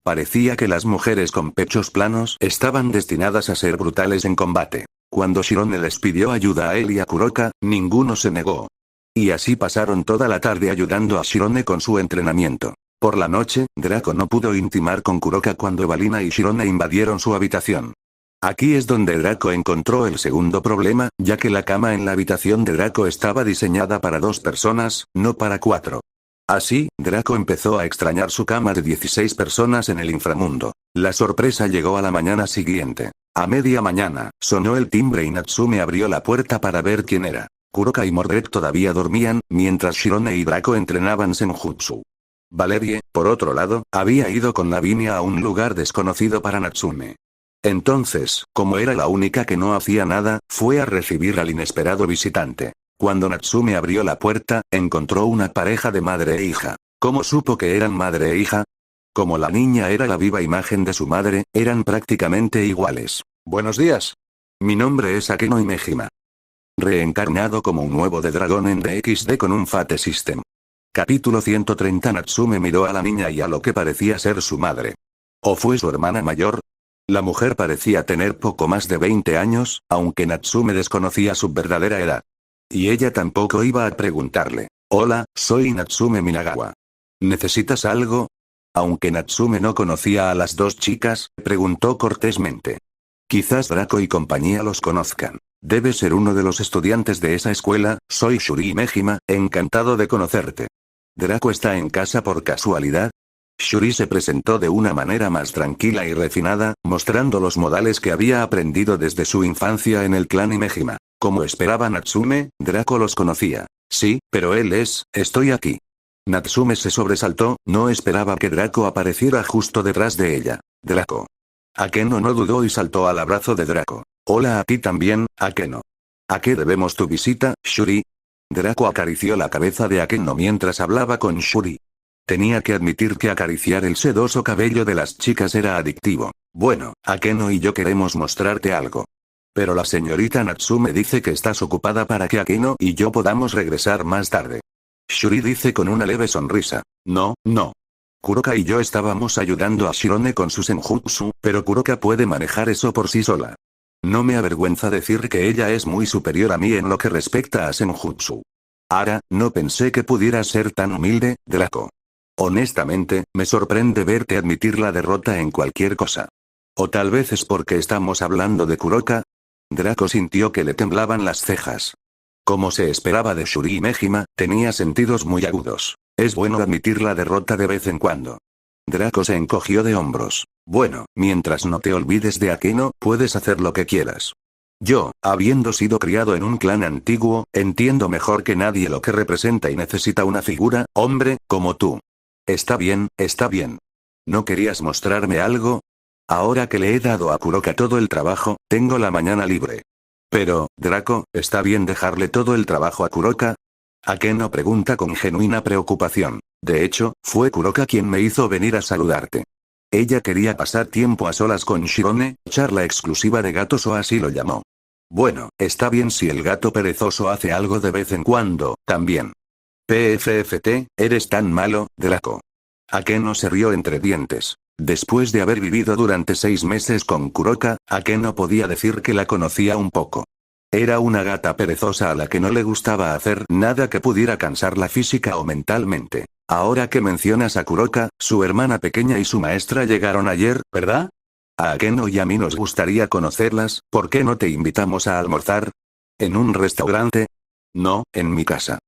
Parecía que las mujeres con pechos planos estaban destinadas a ser brutales en combate. Cuando Shirone les pidió ayuda a él y a Kuroka, ninguno se negó. Y así pasaron toda la tarde ayudando a Shirone con su entrenamiento. Por la noche, Draco no pudo intimar con Kuroka cuando Evalina y Shirone invadieron su habitación. Aquí es donde Draco encontró el segundo problema, ya que la cama en la habitación de Draco estaba diseñada para 2 personas, no para 4. Así, Draco empezó a extrañar su cama de 16 personas en el inframundo. La sorpresa llegó a la mañana siguiente. A media mañana, sonó el timbre y Natsume abrió la puerta para ver quién era. Kuroka y Mordred todavía dormían, mientras Shirone y Draco entrenaban Senjutsu. Valerie, por otro lado, había ido con Lavinia a un lugar desconocido para Natsume. Entonces, como era la única que no hacía nada, fue a recibir al inesperado visitante. Cuando Natsume abrió la puerta, encontró una pareja de madre e hija. ¿Cómo supo que eran madre e hija? Como la niña era la viva imagen de su madre, eran prácticamente iguales. Buenos días. Mi nombre es Akeno Imejima. Reencarnado como un huevo de dragón en DXD con un Fate System. Capítulo 130. Natsume miró a la niña y a lo que parecía ser su madre. ¿O fue su hermana mayor? La mujer parecía tener poco más de 20 años, aunque Natsume desconocía su verdadera edad. Y ella tampoco iba a preguntarle. Hola, soy Natsume Minagawa. ¿Necesitas algo? Aunque Natsume no conocía a las 2 chicas, preguntó cortésmente. Quizás Draco y compañía los conozcan. Debe ser uno de los estudiantes de esa escuela. Soy Shuri Imejima, encantado de conocerte. ¿Draco está en casa por casualidad? Shuri se presentó de una manera más tranquila y refinada, mostrando los modales que había aprendido desde su infancia en el clan Imejima. Como esperaba Natsume, Draco los conocía. Sí, pero estoy aquí. Natsume se sobresaltó, no esperaba que Draco apareciera justo detrás de ella. Draco. Akeno no dudó y saltó al abrazo de Draco. Hola a ti también, Akeno. ¿A qué debemos tu visita, Shuri? Draco acarició la cabeza de Akeno mientras hablaba con Shuri. Tenía que admitir que acariciar el sedoso cabello de las chicas era adictivo. Bueno, Akeno y yo queremos mostrarte algo. Pero la señorita Natsume dice que estás ocupada para que Akeno y yo podamos regresar más tarde. Shuri dice con una leve sonrisa. No. Kuroka y yo estábamos ayudando a Shirone con su senjutsu, pero Kuroka puede manejar eso por sí sola. No me avergüenza decir que ella es muy superior a mí en lo que respecta a senjutsu. Ahora, no pensé que pudieras ser tan humilde, Draco. Honestamente, me sorprende verte admitir la derrota en cualquier cosa. O tal vez es porque estamos hablando de Kuroka. Draco sintió que le temblaban las cejas. Como se esperaba de Shuri Imejima, tenía sentidos muy agudos. Es bueno admitir la derrota de vez en cuando. Draco se encogió de hombros. Bueno, mientras no te olvides de Akeno, puedes hacer lo que quieras. Yo, habiendo sido criado en un clan antiguo, entiendo mejor que nadie lo que representa y necesita una figura, hombre, como tú. Está bien. ¿No querías mostrarme algo? Ahora que le he dado a Kuroka todo el trabajo, tengo la mañana libre. Pero, Draco, ¿está bien dejarle todo el trabajo a Kuroka? Akeno pregunta con genuina preocupación. De hecho, fue Kuroka quien me hizo venir a saludarte. Ella quería pasar tiempo a solas con Shirone, charla exclusiva de gatos o así lo llamó. Bueno, está bien si el gato perezoso hace algo de vez en cuando, también. PFFT, eres tan malo, Draco. Akeno se rió entre dientes. Después de haber vivido durante 6 meses con Kuroka, Akeno podía decir que la conocía un poco. Era una gata perezosa a la que no le gustaba hacer nada que pudiera cansarla física o mentalmente. Ahora que mencionas a Kuroka, su hermana pequeña y su maestra llegaron ayer, ¿verdad? A Akeno y a mí nos gustaría conocerlas, ¿por qué no te invitamos a almorzar? ¿En un restaurante? No, en mi casa.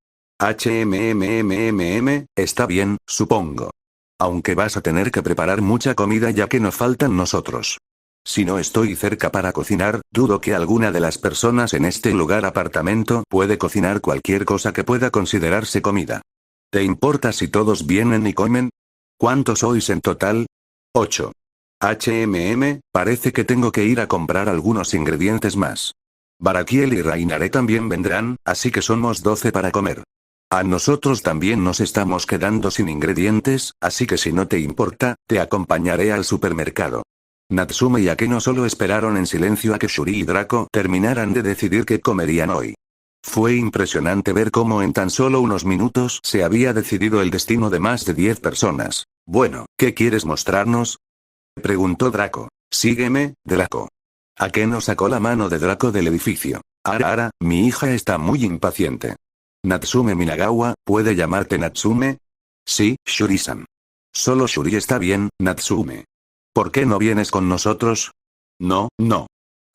Está bien, supongo. Aunque vas a tener que preparar mucha comida ya que nos faltan nosotros. Si no estoy cerca para cocinar, dudo que alguna de las personas en este lugar apartamento puede cocinar cualquier cosa que pueda considerarse comida. ¿Te importa si todos vienen y comen? ¿Cuántos sois en total? 8. Parece que tengo que ir a comprar algunos ingredientes más. Barakiel y Rainare también vendrán, así que somos 12 para comer. A nosotros también nos estamos quedando sin ingredientes, así que si no te importa, te acompañaré al supermercado. Natsume y Akeno solo esperaron en silencio a que Shuri y Draco terminaran de decidir qué comerían hoy. Fue impresionante ver cómo en tan solo unos minutos se había decidido el destino de más de 10 personas. Bueno, ¿qué quieres mostrarnos? Preguntó Draco. Sígueme, Draco. Akeno sacó la mano de Draco del edificio. Ara, mi hija está muy impaciente. Natsume Minagawa, ¿puede llamarte Natsume? Sí, Shuri-san. Solo Shuri está bien, Natsume. ¿Por qué no vienes con nosotros? No.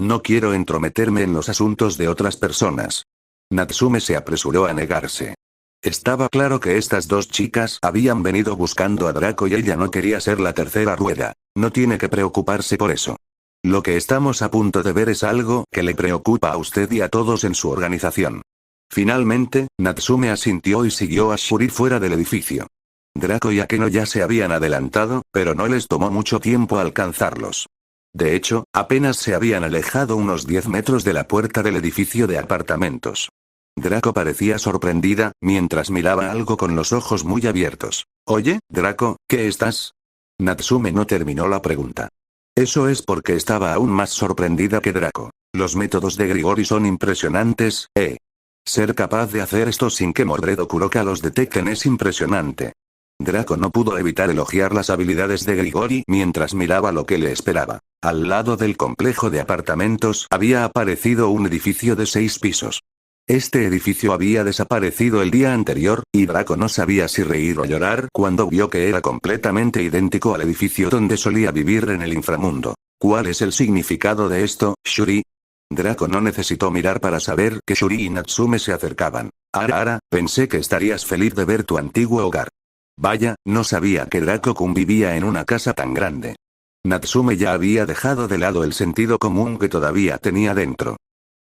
No quiero entrometerme en los asuntos de otras personas. Natsume se apresuró a negarse. Estaba claro que estas dos chicas habían venido buscando a Draco y ella no quería ser la tercera rueda. No tiene que preocuparse por eso. Lo que estamos a punto de ver es algo que le preocupa a usted y a todos en su organización. Finalmente, Natsume asintió y siguió a Shuri fuera del edificio. Draco y Akeno ya se habían adelantado, pero no les tomó mucho tiempo alcanzarlos. De hecho, apenas se habían alejado unos 10 metros de la puerta del edificio de apartamentos. Draco parecía sorprendida, mientras miraba algo con los ojos muy abiertos. Oye, Draco, ¿qué estás? Natsume no terminó la pregunta. Eso es porque estaba aún más sorprendida que Draco. Los métodos de Grigori son impresionantes, ¿eh? Ser capaz de hacer esto sin que Mordred o Kuroka los detecten es impresionante. Draco no pudo evitar elogiar las habilidades de Grigori mientras miraba lo que le esperaba. Al lado del complejo de apartamentos había aparecido un edificio de 6 pisos. Este edificio había desaparecido el día anterior, y Draco no sabía si reír o llorar cuando vio que era completamente idéntico al edificio donde solía vivir en el inframundo. ¿Cuál es el significado de esto, Shuri? Draco no necesitó mirar para saber que Shuri y Natsume se acercaban. Ara, pensé que estarías feliz de ver tu antiguo hogar. Vaya, no sabía que Draco-kun vivía en una casa tan grande. Natsume ya había dejado de lado el sentido común que todavía tenía dentro.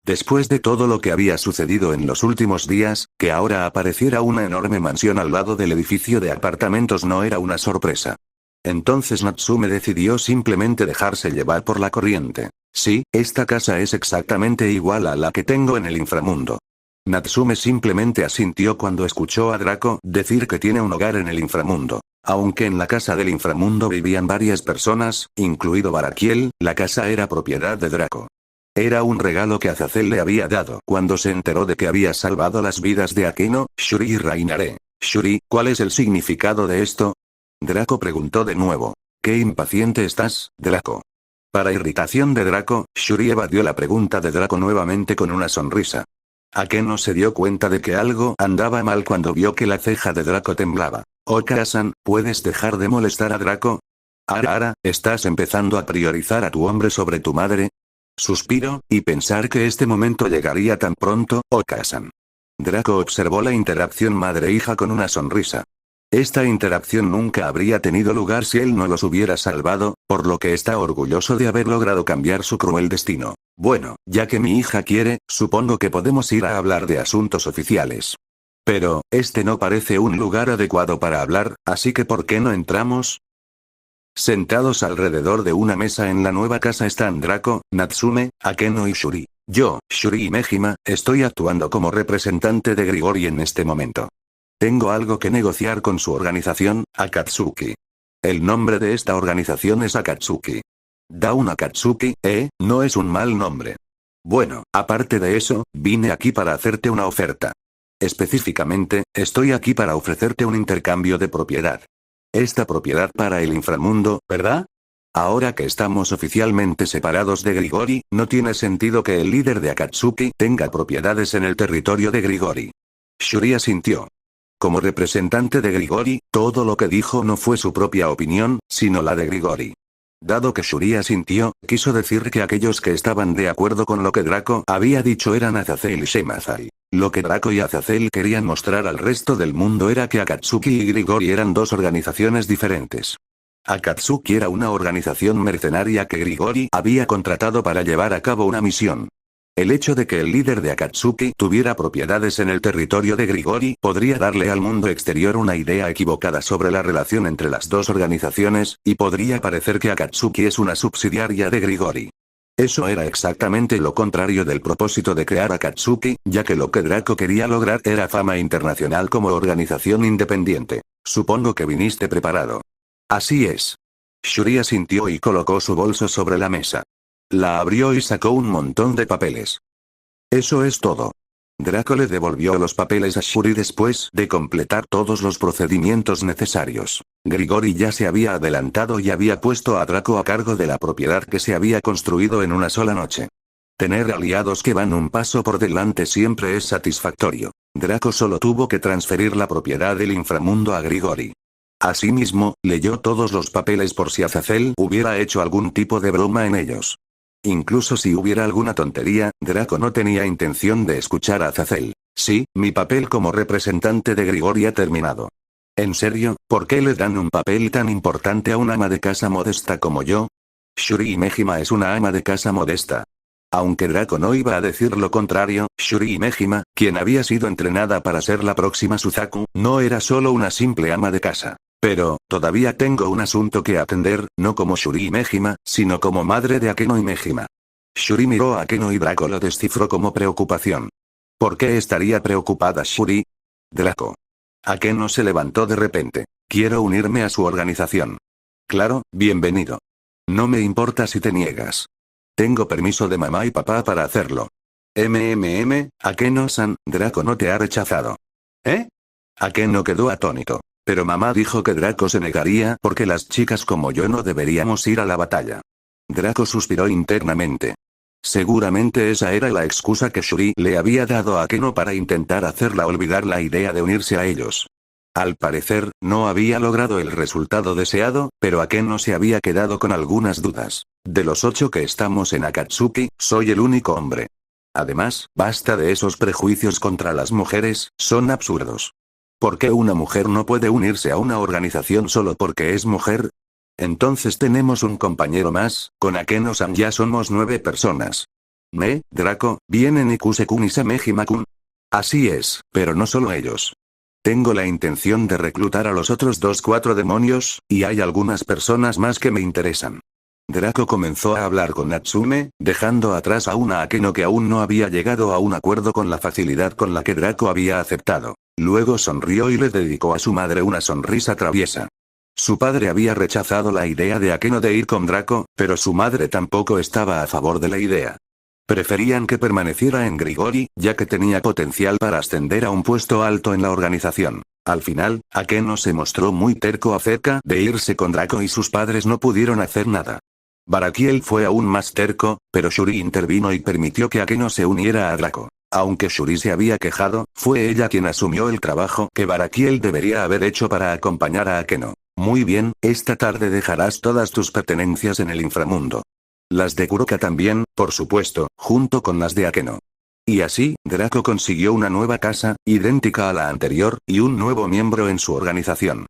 Después de todo lo que había sucedido en los últimos días, que ahora apareciera una enorme mansión al lado del edificio de apartamentos no era una sorpresa. Entonces Natsume decidió simplemente dejarse llevar por la corriente. Sí, esta casa es exactamente igual a la que tengo en el inframundo. Natsume simplemente asintió cuando escuchó a Draco decir que tiene un hogar en el inframundo. Aunque en la casa del inframundo vivían varias personas, incluido Barakiel, la casa era propiedad de Draco. Era un regalo que Azazel le había dado cuando se enteró de que había salvado las vidas de Akeno, Shuri y Rainare. Shuri, ¿cuál es el significado de esto? Draco preguntó de nuevo. ¿Qué impaciente estás, Draco? Para irritación de Draco, Shuri evadió la pregunta de Draco nuevamente con una sonrisa. Akeno se dio cuenta de que algo andaba mal cuando vio que la ceja de Draco temblaba. Oka-san, ¿puedes dejar de molestar a Draco? Ara, ¿estás empezando a priorizar a tu hombre sobre tu madre? Suspiró, y pensar que este momento llegaría tan pronto, Oka-san. Draco observó la interacción madre-hija con una sonrisa. Esta interacción nunca habría tenido lugar si él no los hubiera salvado, por lo que está orgulloso de haber logrado cambiar su cruel destino. Bueno, ya que mi hija quiere, supongo que podemos ir a hablar de asuntos oficiales. Pero, este no parece un lugar adecuado para hablar, así que ¿por qué no entramos? Sentados alrededor de una mesa en la nueva casa están Draco, Natsume, Akeno y Shuri. Yo, Shuri y Mejima, estoy actuando como representante de Grigori en este momento. Tengo algo que negociar con su organización, Akatsuki. El nombre de esta organización es Akatsuki. Dawn Akatsuki, no es un mal nombre. Bueno, aparte de eso, vine aquí para hacerte una oferta. Específicamente, estoy aquí para ofrecerte un intercambio de propiedad. Esta propiedad para el inframundo, ¿verdad? Ahora que estamos oficialmente separados de Grigori, no tiene sentido que el líder de Akatsuki tenga propiedades en el territorio de Grigori. Shuri asintió. Como representante de Grigori, todo lo que dijo no fue su propia opinión, sino la de Grigori. Dado que Shuri asintió, quiso decir que aquellos que estaban de acuerdo con lo que Draco había dicho eran Azazel y Shemazai. Lo que Draco y Azazel querían mostrar al resto del mundo era que Akatsuki y Grigori eran dos organizaciones diferentes. Akatsuki era una organización mercenaria que Grigori había contratado para llevar a cabo una misión. El hecho de que el líder de Akatsuki tuviera propiedades en el territorio de Grigori podría darle al mundo exterior una idea equivocada sobre la relación entre las dos organizaciones, y podría parecer que Akatsuki es una subsidiaria de Grigori. Eso era exactamente lo contrario del propósito de crear Akatsuki, ya que lo que Draco quería lograr era fama internacional como organización independiente. Supongo que viniste preparado. Así es. Shuri asintió y colocó su bolso sobre la mesa. La abrió y sacó un montón de papeles. Eso es todo. Draco le devolvió los papeles a Shuri después de completar todos los procedimientos necesarios. Grigori ya se había adelantado y había puesto a Draco a cargo de la propiedad que se había construido en una sola noche. Tener aliados que van un paso por delante siempre es satisfactorio. Draco solo tuvo que transferir la propiedad del inframundo a Grigori. Asimismo, leyó todos los papeles por si Azazel hubiera hecho algún tipo de broma en ellos. Incluso si hubiera alguna tontería, Draco no tenía intención de escuchar a Azazel. Sí, mi papel como representante de Grigori ha terminado. ¿En serio? ¿Por qué le dan un papel tan importante a una ama de casa modesta como yo? Shuri Mejima es una ama de casa modesta. Aunque Draco no iba a decir lo contrario, Shuri Mejima, quien había sido entrenada para ser la próxima Suzaku, no era solo una simple ama de casa. Pero, todavía tengo un asunto que atender, no como Shuri Mejima, sino como madre de Akeno y Mejima. Shuri miró a Akeno y Draco lo descifró como preocupación. ¿Por qué estaría preocupada Shuri? Draco. Akeno se levantó de repente. Quiero unirme a su organización. Claro, bienvenido. No me importa si te niegas. Tengo permiso de mamá y papá para hacerlo. Akeno-san, Draco no te ha rechazado. ¿Eh? Akeno quedó atónito. Pero mamá dijo que Draco se negaría porque las chicas como yo no deberíamos ir a la batalla. Draco suspiró internamente. Seguramente esa era la excusa que Shuri le había dado a Akeno para intentar hacerla olvidar la idea de unirse a ellos. Al parecer, no había logrado el resultado deseado, pero Akeno se había quedado con algunas dudas. De los 8 que estamos en Akatsuki, soy el único hombre. Además, basta de esos prejuicios contra las mujeres, son absurdos. ¿Por qué una mujer no puede unirse a una organización solo porque es mujer? Entonces tenemos un compañero más, con Akeno-san ya somos 9 personas. Draco, vienen Ikuse-kun y Samejima-kun. Así es, pero no solo ellos. Tengo la intención de reclutar a los otros 4 demonios, y hay algunas personas más que me interesan. Draco comenzó a hablar con Natsume, dejando atrás a una Akeno que aún no había llegado a un acuerdo con la facilidad con la que Draco había aceptado. Luego sonrió y le dedicó a su madre una sonrisa traviesa. Su padre había rechazado la idea de Akeno de ir con Draco, pero su madre tampoco estaba a favor de la idea. Preferían que permaneciera en Grigori, ya que tenía potencial para ascender a un puesto alto en la organización. Al final, Akeno se mostró muy terco acerca de irse con Draco y sus padres no pudieron hacer nada. Barakiel fue aún más terco, pero Shuri intervino y permitió que Akeno se uniera a Draco. Aunque Shuri se había quejado, fue ella quien asumió el trabajo que Barakiel debería haber hecho para acompañar a Akeno. Muy bien, esta tarde dejarás todas tus pertenencias en el inframundo. Las de Kuroka también, por supuesto, junto con las de Akeno. Y así, Draco consiguió una nueva casa, idéntica a la anterior, y un nuevo miembro en su organización.